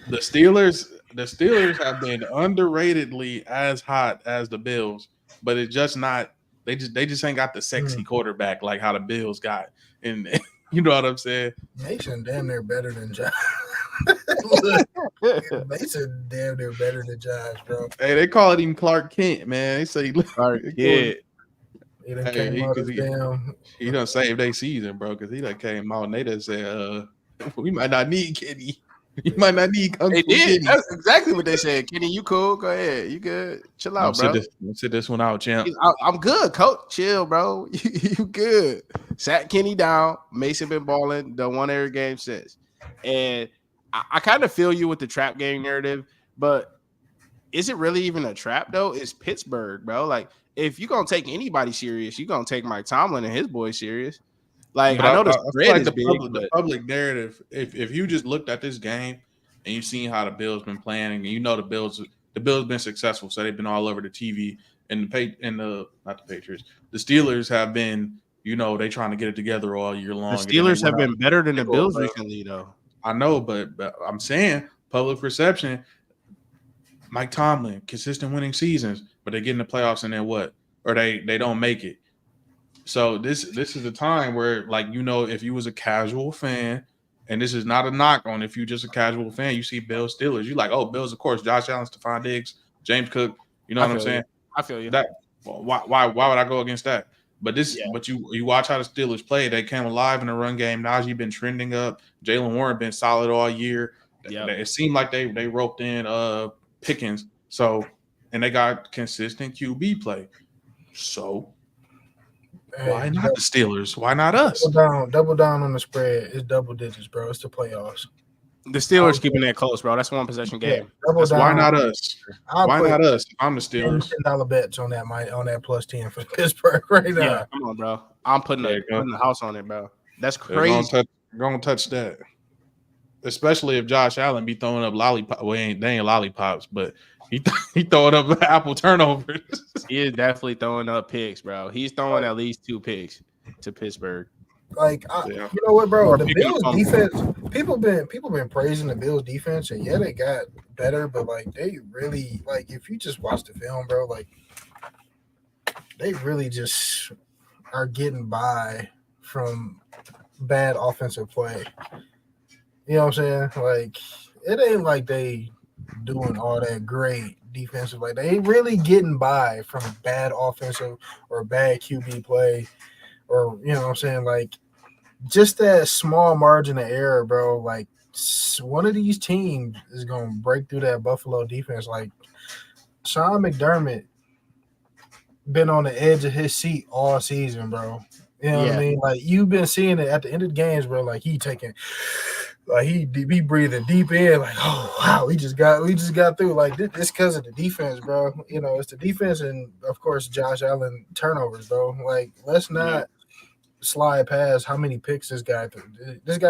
the Steelers have been underratedly as hot as the Bills, but it's just not They just ain't got the sexy quarterback like how the Bills got. And you know what I'm saying? Mason damn near better than Josh. Mason damn near better than Josh, bro. Hey, they call him Clark Kent, man. They say Clark Kent. He done came out of damn. He done saved their season, bro, because he done came out and they done said, we might not need Kenny. You might not need Kung They Fu did. Kenny. That's exactly what they said. Kenny, you cool? Go ahead. You good? Chill out, bro. Sit this one out, champ. I'm good, coach. Chill, bro. You good. Sat Kenny down. Mason been balling. Done won every game since. And I kind of feel you with the trap game narrative, but is it really even a trap, though? It's Pittsburgh, bro. Like, if you're going to take anybody serious, you're going to take Mike Tomlin and his boys serious. Like, But I know the spread like is big, the public narrative. If you just looked at this game and you seen how the Bills been playing, and you know the Bills been successful, so they've been all over the not the Patriots, the Steelers have been, you know, they trying to get it together all year long. the Steelers have been better than the Bills recently, though. I know, but I'm saying public perception. Mike Tomlin, consistent winning seasons, but they get in the playoffs and then what? Or they don't make it. So this is a time where, like, you know, if you was a casual fan, and this is not a knock on if you just a casual fan, you see Bills Steelers, you like, oh, Bills, of course, Josh Allen, Stephon Diggs, James Cook, you know what I'm saying? I feel you. That why would I go against that? But but you watch how the Steelers play, they came alive in the run game. Najee been trending up, Jalen Warren been solid all year. Yep. It seemed like they roped in Pickens, so, and they got consistent QB play. So why not the Steelers? Why not us? Double down on the spread. It's double digits, bro. It's the playoffs. The Steelers keeping that close, bro. That's one possession game. Why not us? Why not us? I'm the Steelers. $10 bets on that plus 10 for Pittsburgh right now. Yeah, come on, bro. I'm putting the house on it, bro. That's crazy. Gonna touch that. Especially if Josh Allen be throwing up lollipops. Well, they ain't lollipops, but he throwing up apple turnovers. He is definitely throwing up picks, bro. He's throwing at least 2 picks to Pittsburgh. Like, you know what, bro? The Bills defense. People been praising the Bills defense, and yeah, they got better, but like they really, like, if you just watch the film, bro, like they really just are getting by from bad offensive play. You know what I'm saying? Like, it ain't like they doing all that great defensive. Like, they ain't really getting by from bad offensive or bad QB play, or, you know what I'm saying? Like, just that small margin of error, bro. Like, one of these teams is going to break through that Buffalo defense. Like, Sean McDermott been on the edge of his seat all season, bro. You know what I mean? Like, you've been seeing it at the end of the games, bro. Like, he be breathing deep in, like, oh wow, we just got through. Like, this because of the defense, bro. You know, it's the defense and of course Josh Allen turnovers, bro. Like, let's not slide past how many picks this guy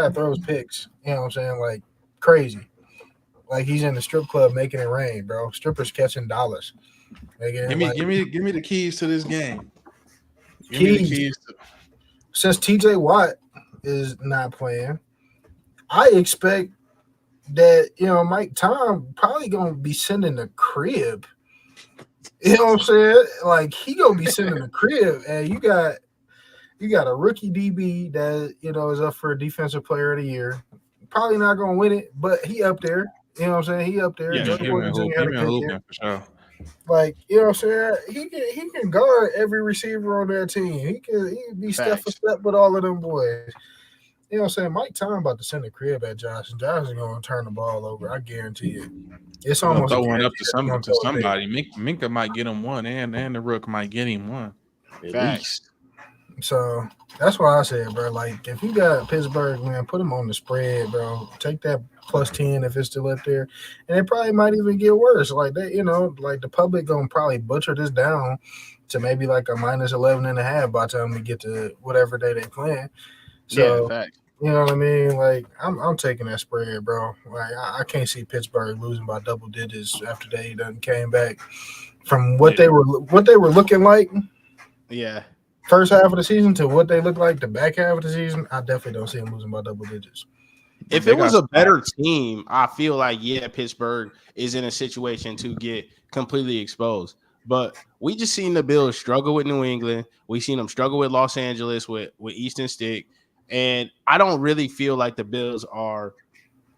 throws picks. You know what I'm saying? Like, crazy. Like, he's in the strip club making it rain, bro. Strippers catching dollars. Give me the keys to this game. Since TJ Watt is not playing, I expect that, you know, Mike Tom probably gonna be sending the crib. You know what I'm saying? Like, he gonna be sending the crib, and you got a rookie DB that, you know, is up for Defensive Player of the Year. Probably not gonna win it, but he up there. You know what I'm saying? He up there. Yeah, he been hooping for sure. Like, you know what I'm saying? He can guard every receiver on that team. He can be step for step with all of them boys. You know what I'm saying? Mike Tom about to send the crib at Josh, and Josh is going to turn the ball over. I guarantee it. It's almost throw one up to somebody. Minka might get him one, and the Rook might get him one. At least. So that's why I said, bro, like, if you got Pittsburgh, man, put them on the spread, bro. Take that plus 10 if it's still up there. And it probably might even get worse. Like, that, you know, like, the public going to probably butcher this down to maybe like a minus 11.5 by the time we get to whatever day they playing. So, you know what I mean? Like, I'm taking that spread, bro. Like, I can't see Pittsburgh losing by double digits after they done came back from what they were looking like. Yeah. First half of the season to what they look like the back half of the season. I definitely don't see them losing by double digits. If it was a better team, I feel like, Pittsburgh is in a situation to get completely exposed. But we just seen the Bills struggle with New England. We seen them struggle with Los Angeles with Easton Stick. And I don't really feel like the Bills are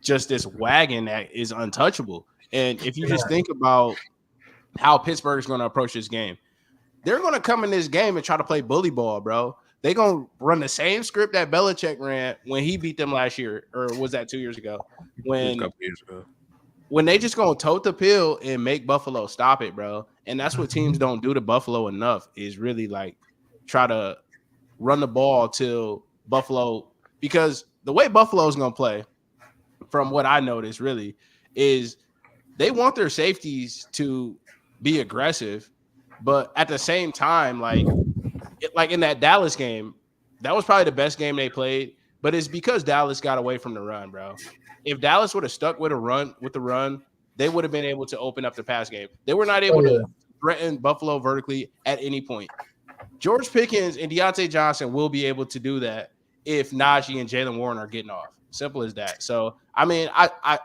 just this wagon that is untouchable. And if you just think about how Pittsburgh is going to approach this game, they're going to come in this game and try to play bully ball, bro. They're going to run the same script that Belichick ran when he beat them last year, or was that 2 years ago? A couple years ago. When they just going to tote the pill and make Buffalo stop it, bro. And that's what teams don't do to Buffalo enough, is really like try to run the ball till Buffalo, because the way Buffalo is going to play, from what I noticed really, is they want their safeties to be aggressive, but at the same time, like in that Dallas game, that was probably the best game they played, but it's because Dallas got away from the run, bro. If Dallas would have stuck with the run, they would have been able to open up the pass game. They were not able to threaten Buffalo vertically at any point. George Pickens and Deontay Johnson will be able to do that if Najee and Jaylen Warren are getting off. Simple as that. So, I mean, I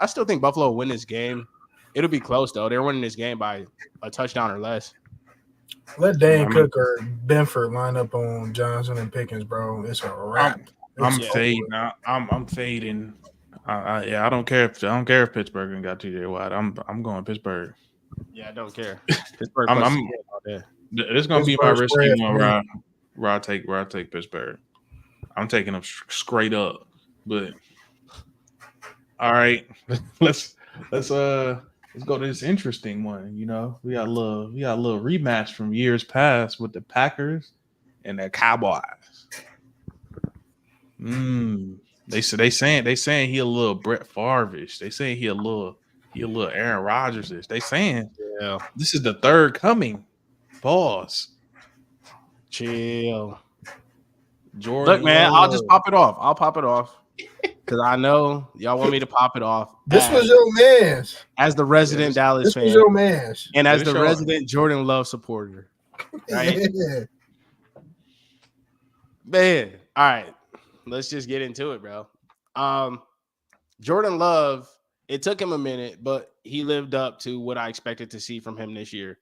still think Buffalo will win this game. It'll be close, though. They're winning this game by a touchdown or less. Let Dane Cook or Benford line up on Johnson and Pickens, bro. It's a wrap. I'm fading. I'm fading. I don't care if Pittsburgh ain't got TJ Watt. I'm going Pittsburgh. Yeah, I don't care. Pittsburgh. It's gonna be my risky one where I take Pittsburgh. I'm taking them straight up. But all right, let's go to this interesting one. You know, we got a little rematch from years past with the Packers and the Cowboys. They saying he a little Brett Favre-ish. They saying he a little Aaron Rodgers-ish. They saying this is the third coming. Pause. Chill. Jordan, look, man, I'll just pop it off. I'll pop it off because I know y'all want me to pop it off. This was your man's. As the resident Dallas fan. This was your man's. And as the resident Jordan Love supporter. Right? Man. All right. Let's just get into it, bro. Jordan Love, it took him a minute, but he lived up to what I expected to see from him this year.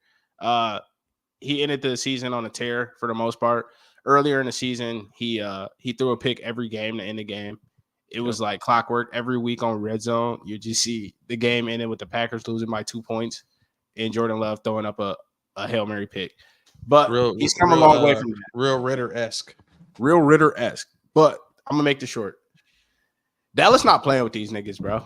He ended the season on a tear for the most part. Earlier in the season, he threw a pick every game to end the game. It was like clockwork. Every week on Red Zone, you just see the game ended with the Packers losing by 2 points and Jordan Love throwing up a Hail Mary pick. But he's come a long way from that. Real Ritter-esque. But I'm going to make this short. Dallas not playing with these niggas, bro.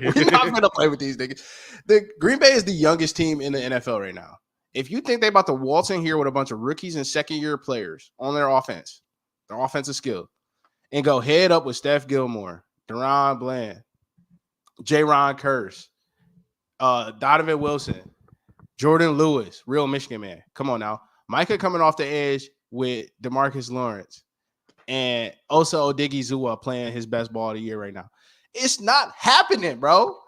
We're not going to play with these niggas. The Green Bay is the youngest team in the NFL right now. If you think they about to waltz in here with a bunch of rookies and second-year players on their offense, their offensive skill, and go head up with Steph Gilmore, Deron Bland, J-Ron Curse, Donovan Wilson, Jordan Lewis, real Michigan man. Come on now. Micah coming off the edge with DeMarcus Lawrence and Osa Odigizua playing his best ball of the year right now. It's not happening, bro.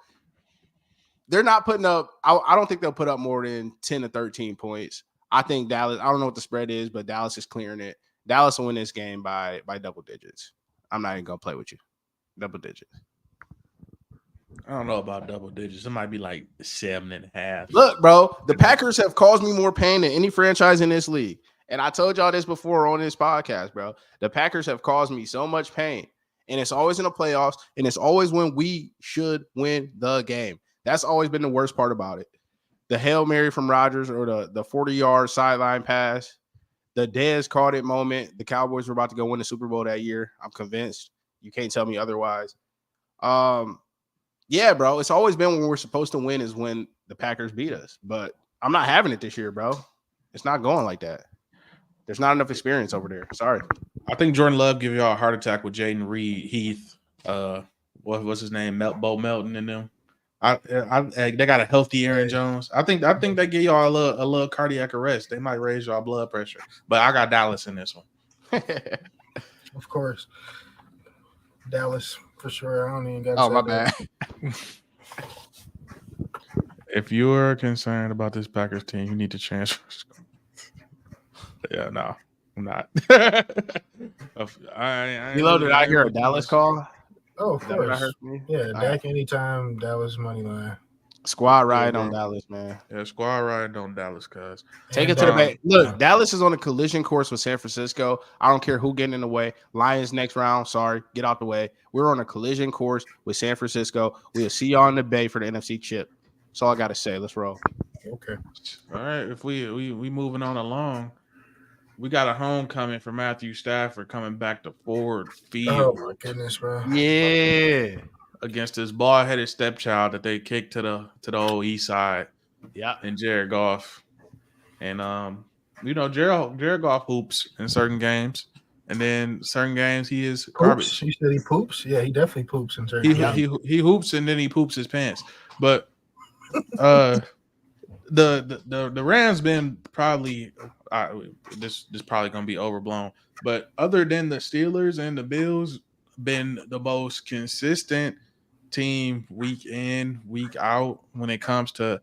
They're not putting up – I don't think they'll put up more than 10 to 13 points. I think Dallas – I don't know what the spread is, but Dallas is clearing it. Dallas will win this game by double digits. I'm not even going to play with you. Double digits. I don't know about double digits. It might be like 7.5. Look, bro, the Packers have caused me more pain than any franchise in this league. And I told y'all this before on this podcast, bro. The Packers have caused me so much pain. And it's always in the playoffs. And it's always when we should win the game. That's always been the worst part about it. The Hail Mary from Rodgers or the 40-yard sideline pass, the Dez caught it moment. The Cowboys were about to go win the Super Bowl that year. I'm convinced. You can't tell me otherwise. Yeah, bro. It's always been when we're supposed to win is when the Packers beat us. But I'm not having it this year, bro. It's not going like that. There's not enough experience over there. Sorry. I think Jordan Love give y'all a heart attack with Jaden Reed, Heath, what's his name, Bo Melton and them. They got a healthy Aaron Jones. I think they give y'all a little cardiac arrest. They might raise y'all blood pressure. But I got Dallas in this one. Of course. Dallas for sure. I don't even got to say my bad. If you're concerned about this Packers team, you need to transfer. Yeah, no, I'm not. You loaded out here a Dallas call? Oh, of course. Yeah, Dak anytime, Dallas money line. Squad ride bro. on Dallas, man. Yeah, squad riding on Dallas, cuz. Take And, it to the back. Look, yeah. Dallas is on a collision course with San Francisco. I don't care who getting in the way. Lions next round. Sorry, get out the way. We're on a collision course with San Francisco. We'll see y'all in the Bay for the NFC chip. That's all I got to say. Let's roll. Okay. All right, if we moving on along, we got a homecoming for Matthew Stafford coming back to Ford Oh Field my goodness, bro. Yeah. against his bald-headed stepchild that they kicked to the old East Side Yeah. and Jared Goff. And Jared Goff hoops in certain games, and then certain games he is Poops? garbage. You said he poops? Yeah, he definitely poops in certain games. He hoops and then he poops his pants. But the Rams been probably this probably gonna be overblown, but other than the Steelers and the Bills, been the most consistent team week in, week out when it comes to.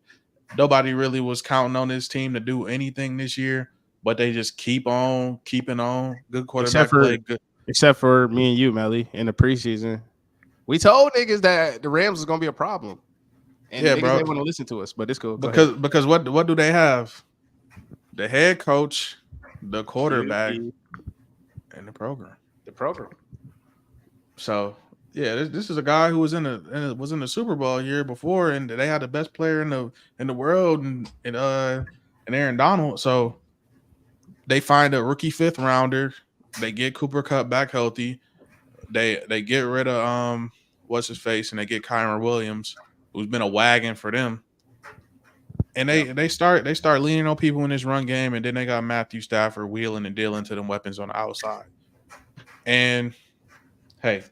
Nobody really was counting on this team to do anything this year, but they just keep on keeping on. Good quarterback play. Good. Except for me and you, Melly, in the preseason. We told niggas that the Rams was gonna be a problem. And Yeah, niggas bro. didn't want to listen to us, but it's cool. Go ahead. Because what do they have? The head coach, the quarterback, and the program. The program. So yeah, this is a guy who was in the Super Bowl year before, and they had the best player in the world, and Aaron Donald. So they find a rookie 5th rounder. They get Cooper Kupp back healthy. They get rid of what's his face, and they get Kyron Williams, who's been a wagon for them. And they start leaning on people in this run game, and then they got Matthew Stafford wheeling and dealing to them weapons on the outside. And hey,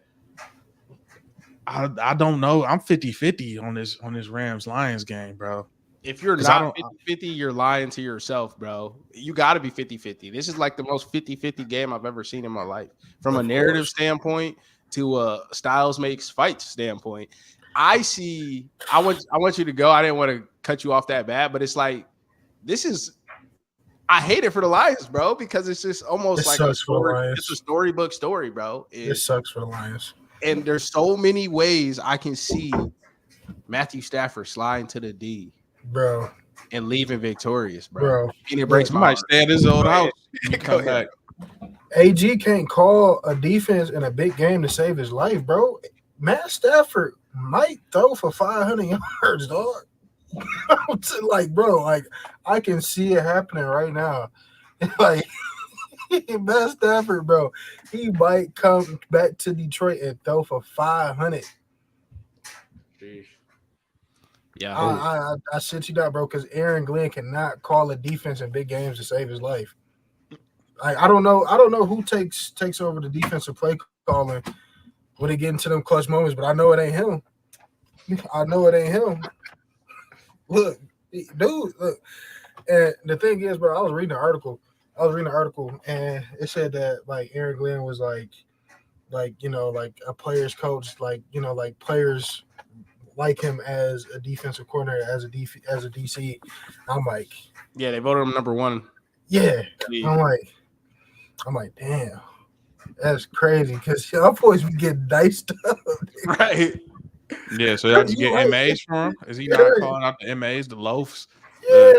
I don't know. I'm 50-50 on this Rams Lions game, bro. If you're not 50-50, you're lying to yourself, bro. You got to be 50-50. This is like the most 50-50 game I've ever seen in my life. From a narrative standpoint to a Styles Makes Fights standpoint. I want you to go. I didn't want to cut you off that bad, but it's like I hate it for the Lions, bro, because it's just almost like a story. It's a storybook story, bro. It sucks for the Lions. And there's so many ways I can see Matthew Stafford sliding to the D, bro, and leaving victorious, bro. And it breaks my heart. Stay at his old house. Come back. AG can't call a defense in a big game to save his life, bro. Matt Stafford might throw for 500 yards, dog. Like, bro, like I can see it happening right now. Like Matt Stafford, bro, he might come back to Detroit and throw for 500. Yeah, I shit you down, bro, because Aaron Glenn cannot call a defense in big games to save his life. I don't know who takes over the defensive play calling when they get into them clutch moments, but I know it ain't him. Look, dude, look. And the thing is, bro, I was reading an article, and it said that like Aaron Glenn was like a player's coach, like players like him as a defensive coordinator, as a DC. I'm like, yeah, they voted him number 1. Yeah, I'm like, damn, that's crazy because our boys be getting diced up, right? Yeah, so y'all get MAs for him. Is he not calling out the MAs, the loafs? Yeah,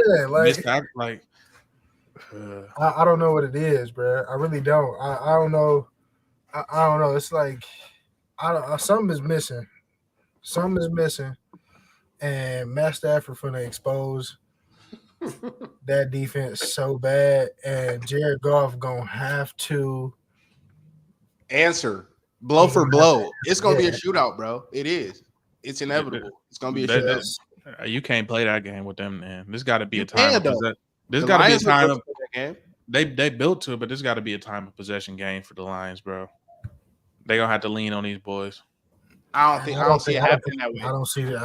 I don't know what it is, bro. I really don't. I don't know. I don't know. It's like something is missing. And Matt Stafford finna expose that defense so bad, and Jared Goff gonna have to answer blow for blow. It's gonna be a shootout, bro. It is. It's inevitable. It's gonna be a shootout. You can't play that game with them, man. There's got to be a time. There's got to be a time of game. They built to it, but there's got to be a time of possession game for the Lions, bro. They gonna have to lean on these boys. I don't see it happening that way. I don't see it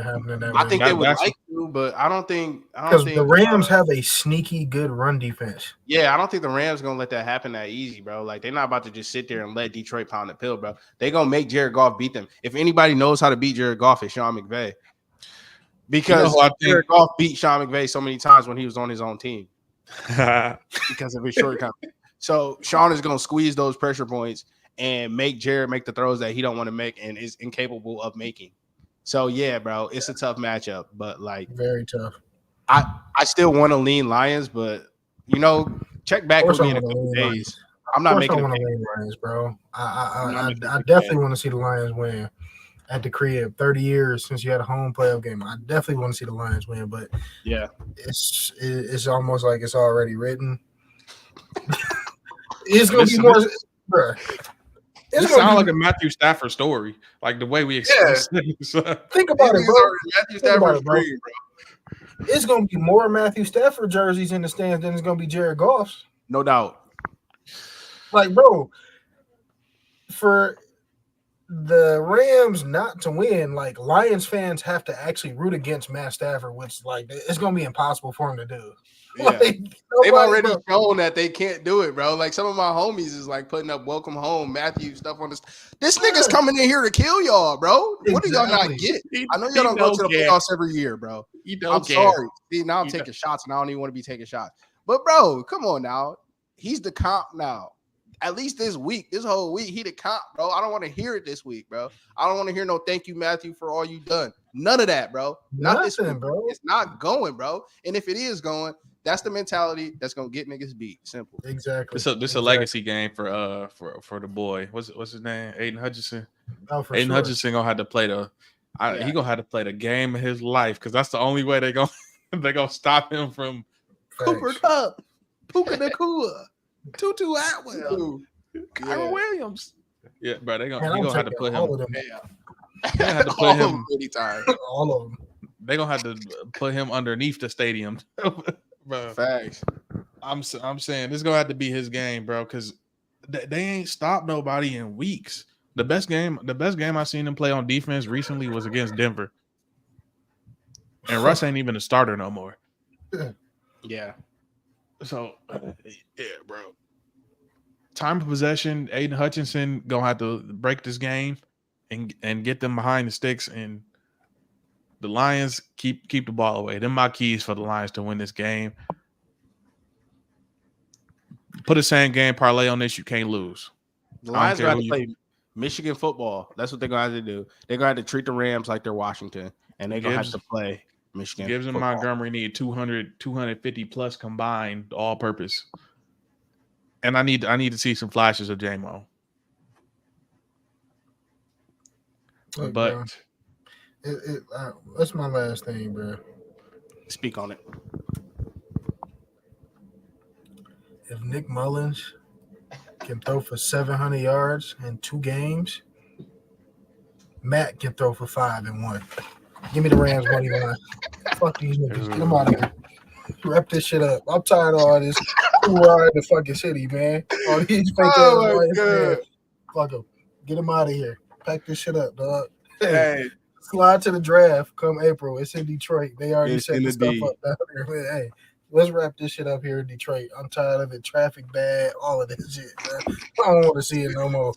happening that way. I think they would like to, but I don't think because the Rams have a sneaky good run defense. Yeah, I don't think the Rams gonna let that happen that easy, bro. Like they're not about to just sit there and let Detroit pound the pill, bro. They gonna make Jared Goff beat them. If anybody knows how to beat Jared Goff, it's Sean McVay. Because Jared Goff beat Sean McVay so many times when he was on his own team because of his shortcomings. So Sean is gonna squeeze those pressure points and make Jared make the throws that he don't want to make and is incapable of making. So yeah, bro, it's a tough matchup, but like Very tough. I still want to lean Lions, but check back with me in a couple days. I'm not making I a want to pick. lean Lions, bro. I'm not I making a I pick definitely yet. want to see the Lions win at the crib. 30 years since you had a home playoff game. I definitely want to see the Lions win, but Yeah, it's almost like it's already written. It's gonna This be more, bro. This sounds like a Matthew Stafford story, like the way we express things. Think about it, bro. Matthew Stafford's bro. dream, bro. It's gonna be more Matthew Stafford jerseys in the stands than it's gonna be Jared Goff's. No doubt. Like, bro, for the Rams not to win, like Lions fans have to actually root against Matt Stafford, which like it's gonna be impossible for him to do. Yeah. Like, They've already shown that they can't do it, bro. Like some of my homies is like putting up welcome home Matthew stuff on this. This nigga's coming in here to kill y'all, bro. What do y'all not get? I know y'all don't go to the playoffs every year, bro. I'm sorry. See, now I'm taking shots and I don't even want to be taking shots. But bro, come on now. He's the comp now. At least this week, this whole week, he the comp, bro. I don't want to hear it this week, bro. I don't want to hear no thank you, Matthew, for all you done. None of that, bro. Not this week, bro. It's not going, bro. And if it is going, that's the mentality that's gonna get niggas beat. Simple. Exactly. This a legacy game for the boy. What's his name? Aiden Hutchinson. Oh, for Aiden sure. Hutchinson gonna have to play he gonna have to play the game of his life because that's the only way they gonna stop him from Cooper Kupp, Puka Nacua, Tutu Atwell, Kyron Williams. Yeah, bro, he gonna have to put him. All of them. They gonna have to put him anytime. All of them. They gonna have to put him underneath the stadium. Bro, facts. I'm saying this gonna have to be his game, bro, because they ain't stopped nobody in weeks. The best game I seen him play on defense recently was against Denver, and Russ ain't even a starter no more. Yeah. So, yeah, bro. Time of possession, Aiden Hutchinson gonna have to break this game and get them behind the sticks, and the Lions keep the ball away. Them my keys for the Lions to win this game. Put a same game parlay on this. You can't lose. The Lions got to play Michigan football. That's what they're going to have to do. They're going to have to treat the Rams like they're Washington, and they're going to have to play Michigan. Gibbs and Montgomery need 250 plus combined, all purpose. And I need to see some flashes of J-Mo. Look, but bro, that's my last thing, bro. Speak on it. If Nick Mullins can throw for 700 yards in 2 games, Matt can throw for 5 in 1. Give me the Rams money line. Fuck these niggas. Get them out of here. Wrap this shit up. I'm tired of all this hoorah in the fucking city, man. All these fake ass. Fuck them. Get them out of here. Pack this shit up, dog. Hey. Slide to the draft come April. It's in Detroit. They already set the stuff up down there. Man, hey, let's wrap this shit up here in Detroit. I'm tired of it. Traffic bad. All of this shit, man. I don't want to see it no more.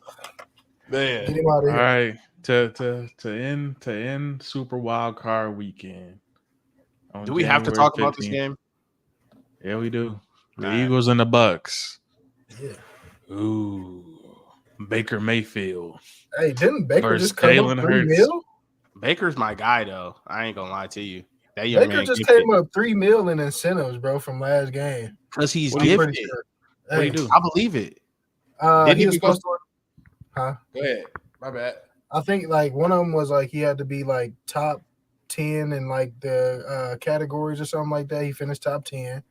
Man. Get him out of here. All right. To end Super Wild Card Weekend. Do we have to talk about this game? Yeah, we do. The Eagles and the Bucks. Yeah. Ooh. Baker Mayfield. Hey, didn't Baker just come up 3 mil? Baker's my guy, though. I ain't gonna lie to you. That young Baker just came up 3 mil in incentives, bro, from last game. Because he's gifted. Sure. Hey, what do you do? I believe it. He was supposed to. Huh? Go ahead. My bad. I think like one of them was like he had to be like top 10 in like the categories or something like that. He finished top 10.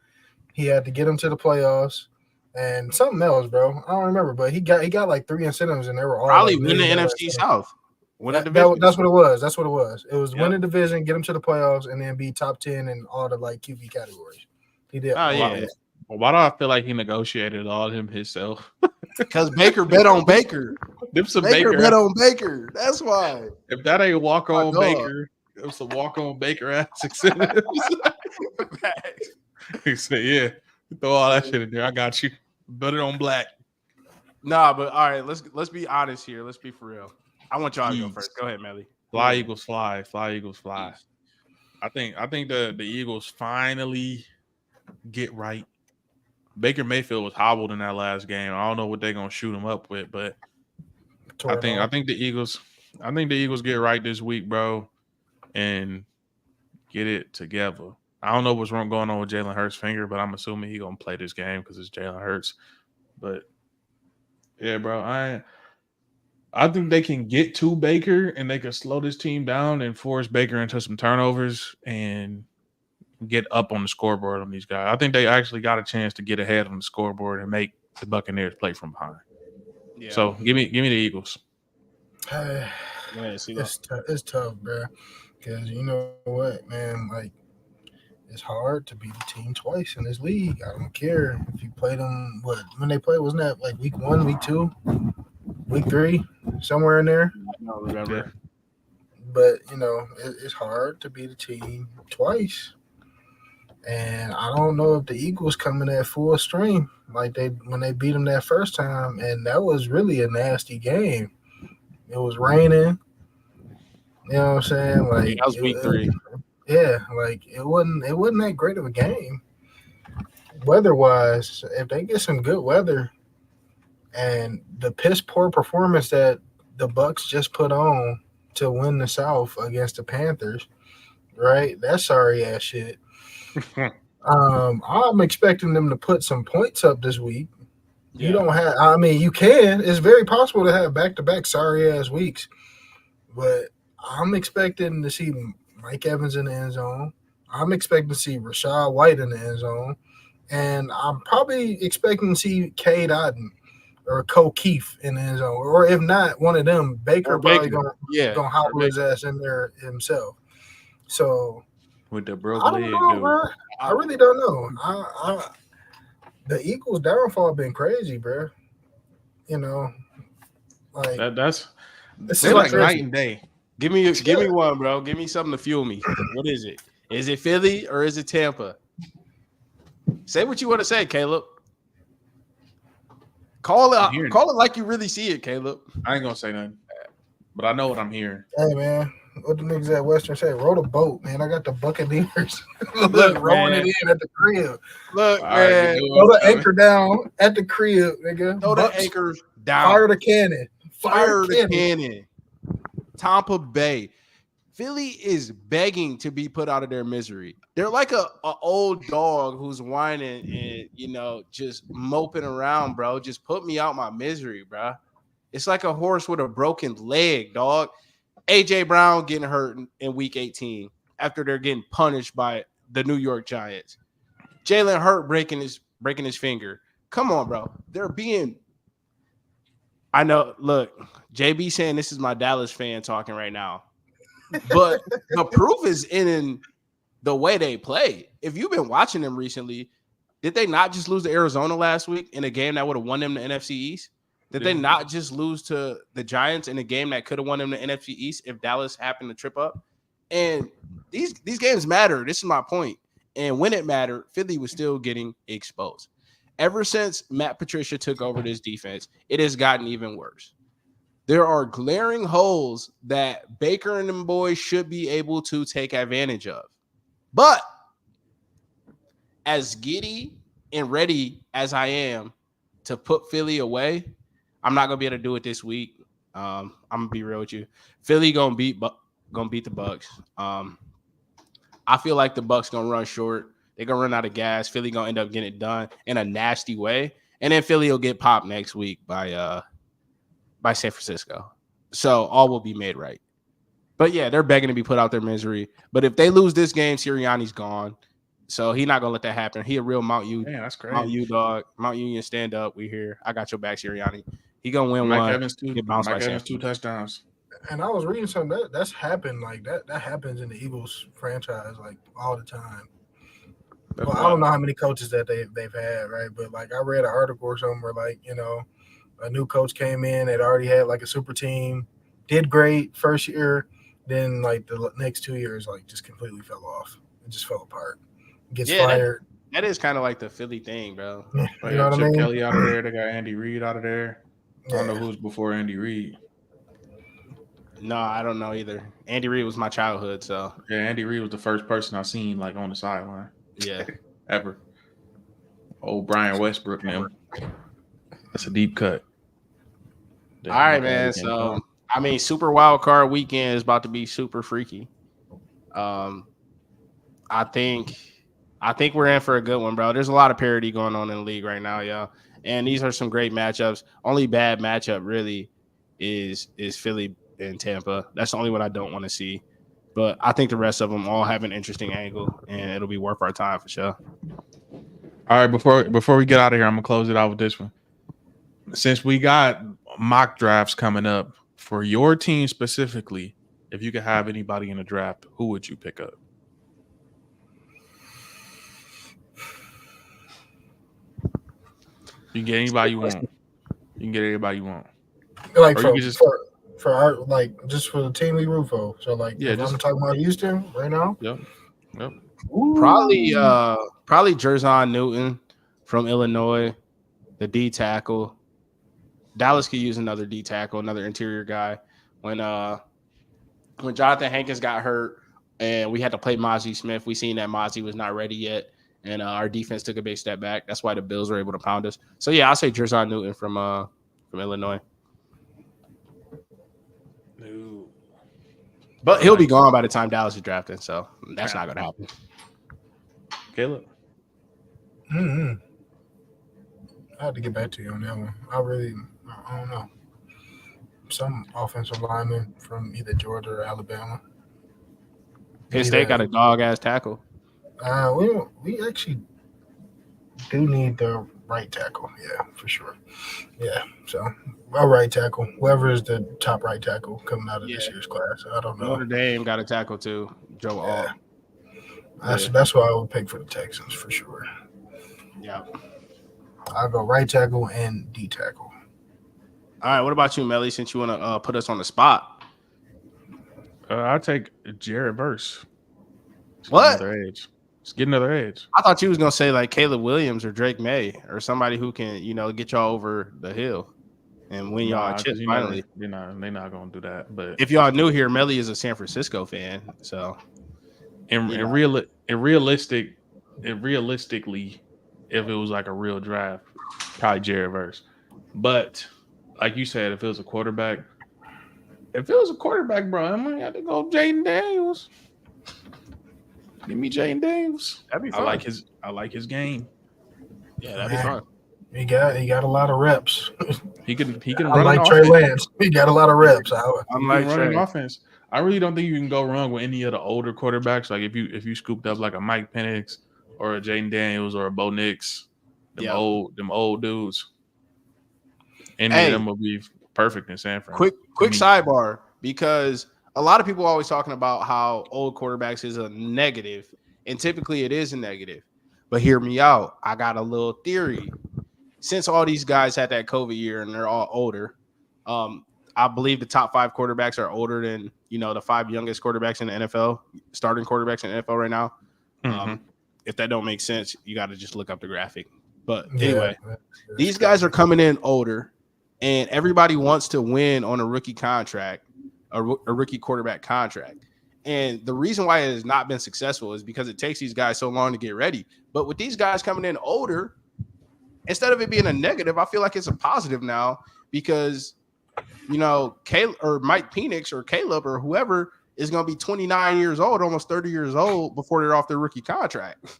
He had to get him to the playoffs. And something else, bro. I don't remember, but he got like 3 incentives, and they were all probably like, win the NFC South. Win the division. That's what it was. That's what it was. It was win the division, get him to the playoffs, and then be top 10 in all the like QB categories. He did. Oh yeah. Well, why do I feel like he negotiated all of him himself? Because Baker bet on Baker. Baker bet on Baker. That's why. If that ain't walk on Baker, it was a walk on Baker ass incentives. He said, "Yeah, throw all that shit in there. I got you. Bet it on black." Nah, but all right, let's be honest here. Let's be for real. I want y'all to go first. Go ahead, Melly. Fly Eagles fly. Fly Eagles fly. I think the Eagles finally get right. Baker Mayfield was hobbled in that last game. I don't know what they're gonna shoot him up with, but I think the Eagles get right this week, bro. and get it together. I don't know what's wrong going on with Jalen Hurts' finger, but I'm assuming he's gonna play this game because it's Jalen Hurts. But yeah, bro, I think they can get to Baker and they can slow this team down and force Baker into some turnovers and get up on the scoreboard on these guys. I think they actually got a chance to get ahead on the scoreboard and make the Buccaneers play from behind. Yeah. So give me the Eagles. It's tough, bro. Because you know what, man, like it's hard to beat a team twice in this league. I don't care if you play them. When they play, wasn't that like week 1, week 2, week 3, somewhere in there? I don't remember. But you know, it's hard to beat a team twice. And I don't know if the Eagles coming at full stream like when they beat them that first time, and that was really a nasty game. It was raining. You know what I'm saying? Like that was week 3. Yeah, like it wasn't that great of a game. Weather-wise, if they get some good weather and the piss poor performance that the Bucs just put on to win the South against the Panthers, right? That's sorry ass shit. I'm expecting them to put some points up this week. Yeah. You don't have. I mean, you can. It's very possible to have back-to-back sorry ass weeks, but I'm expecting to see Mike Evans in the end zone. I'm expecting to see Rachaad White in the end zone, and I'm probably expecting to see Cade Otton or Cole Keith in the end zone, or if not, one of them. Baker probably gonna hobble his ass in there himself. So. With the broken leg, bro. I really don't know. The Eagles' downfall been crazy, bro. You know, like that's like night and day. Give me one, bro. Give me something to fuel me. What is it? Is it Philly or is it Tampa? Say what you want to say, Caleb. Call it like you really see it, Caleb. I ain't gonna say nothing, but I know what I'm hearing. Hey, man. What the niggas at Western say? Rode a boat, man. I got the Buccaneers. Look, rolling it in at the crib. Look, man. Throw the anchor down at the crib, nigga. Throw the anchors down. Fire the cannon. Fire the cannon. Tampa Bay. Philly is begging to be put out of their misery. They're like a old dog who's whining and, you know, just moping around, bro. Just put me out my misery, bro. It's like a horse with a broken leg, dog. A.J. Brown getting hurt in week 18 after they're getting punished by the New York Giants. Jalen Hurts breaking his finger. Come on, bro. They're being – I know, look, JB saying this is my Dallas fan talking right now. But the proof is in the way they play. If you've been watching them recently, did they not just lose to Arizona last week in a game that would have won them the NFC East? Did they not just lose to the Giants in a game that could have won them the NFC East if Dallas happened to trip up? And these games matter. This is my point. And when it mattered, Philly was still getting exposed. Ever since Matt Patricia took over this defense, it has gotten even worse. There are glaring holes that Baker and them boys should be able to take advantage of. But as giddy and ready as I am to put Philly away, I'm not gonna be able to do it this week. I'm gonna be real with you. Philly gonna beat the Bucs. I feel like the Bucs gonna run short. They're gonna run out of gas. Philly gonna end up getting it done in a nasty way, and then Philly will get popped next week by San Francisco. So all will be made right. But yeah, they're begging to be put out their misery. But if they lose this game, Sirianni's gone. So he's not gonna let that happen. He a real Mount U. Yeah, that's great. Mount U dog. Mount Union, stand up. We here. I got your back, Sirianni. He gonna win Mike one. Evans Mike Evans 2 touchdowns. And I was reading something that's happened like that. That happens in the Eagles franchise like all the time. Well, I don't know how many coaches that they've had, right? But like I read an article or something where like, you know, a new coach came in, had already had like a super team, did great first year, then like the next 2 years like just completely fell off. It just fell apart. Gets fired. That is kind of like the Philly thing, bro. You know what I mean? Kelly out of there. They got Andy Reid out of there. I don't know who's before Andy Reid. No, I don't know either. Andy Reid was my childhood, so yeah, Andy Reid was the first person I seen like on the sideline. Yeah, ever. Old Brian Westbrook now. That's a deep cut. All right, man. So I mean, Super Wild Card Weekend is about to be super freaky. I think we're in for a good one, bro. There's a lot of parity going on in the league right now, y'all. And these are some great matchups. Only bad matchup really is Philly and Tampa. That's the only one I don't want to see. But I think the rest of them all have an interesting angle, and it'll be worth our time for sure. All right, before we get out of here, I'm gonna close it out with this one. Since we got mock drafts coming up for your team specifically, if you could have anybody in the draft, who would you pick up? You can get anybody you want. You can get anybody you want. Like Or for, you can just- for our like just for the team we root for. So like Yeah, if just- I'm talking about Houston right now. Yep. Probably Jerzon Newton from Illinois, the D tackle. Dallas could use another D tackle, another interior guy. When Jonathan Hankins got hurt and we had to play Mozzie Smith, we seen that Mozzie was not ready yet, and our defense took a big step back. That's why the Bills were able to pound us. So yeah, I'll say Jerzon Newton from Illinois. No. But he'll be gone by the time Dallas is drafted, so that's not gonna happen. Caleb. Mm-hmm. I had to get back to you on that one. I don't know. Some offensive lineman from either Georgia or Alabama. Penn State got a dog ass tackle. We actually do need the right tackle. Yeah, for sure. Yeah, so a right tackle. Whoever is the top right tackle coming out of this year's class, I don't know. Notre Dame got a tackle too. Joe Alt. That's what I would pick for the Texans for sure. Yeah. I'll go right tackle and D tackle. All right, what about you, Melly? Since you want to put us on the spot, I'll take Jared Verse. What? Let's get another edge. I thought you was gonna say like Caleb Williams or Drake May or somebody who can get y'all over the hill and win y'all a chip finally. They're not gonna do that. But if y'all new here, Melly is a San Francisco fan, so realistically, if it was like a real draft, probably Jared Verse. But like you said, if it was a quarterback, bro, I'm gonna have to go Jaden Daniels. Give me Jaden Daniels. That'd be fun. I like his game. Yeah, that'd be fun. He got a lot of reps. He can run like Trey Lance. He got a lot of reps. I'm like running offense. I really don't think you can go wrong with any of the older quarterbacks. Like if you scooped up like a Mike Penix or a Jaden Daniels or a Bo Nix, them old dudes. Any of them will be perfect in San Fran. Quick sidebar, because a lot of people are always talking about how old quarterbacks is a negative, and typically it is a negative. But hear me out. I got a little theory. Since all these guys had that COVID year and they're all older, I believe the top 5 quarterbacks are older than the 5 youngest quarterbacks in the NFL, starting quarterbacks in the NFL right now. Mm-hmm. If that don't make sense, you got to just look up the graphic. But anyway, these guys are coming in older. And everybody wants to win on a rookie contract, a rookie quarterback contract. And the reason why it has not been successful is because it takes these guys so long to get ready. But with these guys coming in older, instead of it being a negative, I feel like it's a positive now because, Caleb or Mike Penix or Caleb or whoever is going to be 29 years old, almost 30 years old before they're off their rookie contract.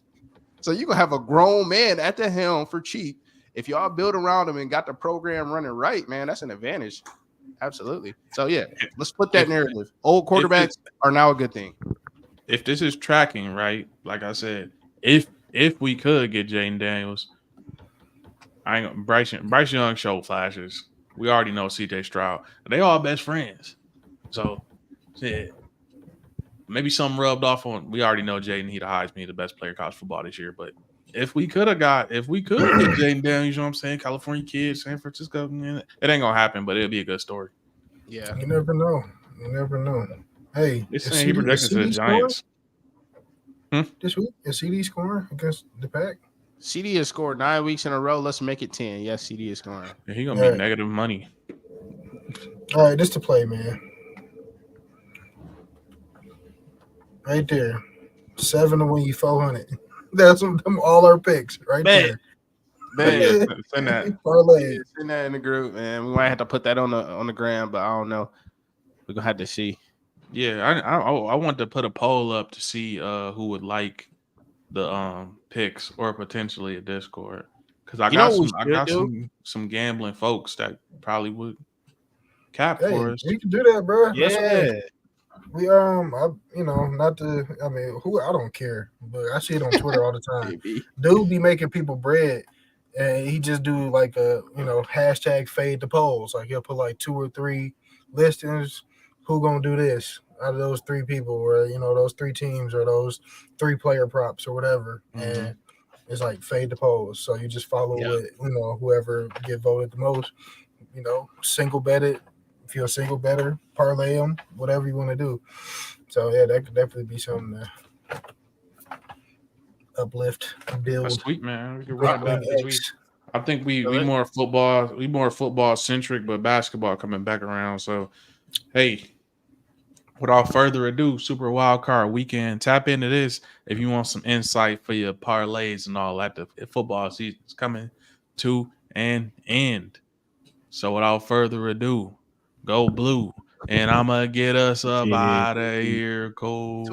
So you're going to have a grown man at the helm for cheap. If y'all build around them and got the program running right, man, that's an advantage. Absolutely. So, yeah, let's flip that narrative. Old quarterbacks are now a good thing. If this is tracking, right, like I said, if we could get Jaden Daniels, Bryce Young showed flashes. We already know CJ Stroud. They all best friends. So, yeah, maybe something rubbed off on. We already know Jaden, he the Heisman, the best player in college football this year, but if we could get Jaden Daniels, you know what I'm saying? California kid, San Francisco, man, it ain't gonna happen, but it'll be a good story. Yeah. You never know. Hey, it's saying he projected to the Giants. This week? Is CD scoring against the Pack? CD has scored 9 weeks in a row. Let's make it 10. Yes, CD is scoring. Yeah, he gonna be negative money. All right, this to play, man. Right there. 7 to win you 400. That's them all our picks right there. Man, send that. Parlay. Send that in the group, man. We might have to put that on the gram, but I don't know. We're gonna have to see. Yeah, I want to put a poll up to see who would like the picks or potentially a Discord because You know what we I should got do? some gambling folks that probably would cap Hey, for us. we can do that, bro. That's Yeah. we not to. I mean, who I don't care, but I see it on Twitter all the time. Maybe. Dude be making people bread, and he just do like a hashtag fade the polls. Like he'll put like 2 or 3 listings. Who gonna do this out of those 3 people, or those 3 teams, or those 3 player props, or whatever, and it's like fade the polls. So you just follow Yeah. with whoever get voted the most. Single bet it. If you're a single better, parlay them, whatever you want to do. So yeah, that could definitely be something to uplift, That's build. sweet, man. We can rock that Wing this X. I think we Feel it? more football centric, but basketball coming back around. So, hey, without further ado, Super Wild Card Weekend. Tap into this if you want some insight for your parlays and all that. The football season's coming to an end. So, without further ado, go blue, and I'ma get us up Yeah. out of here, cool.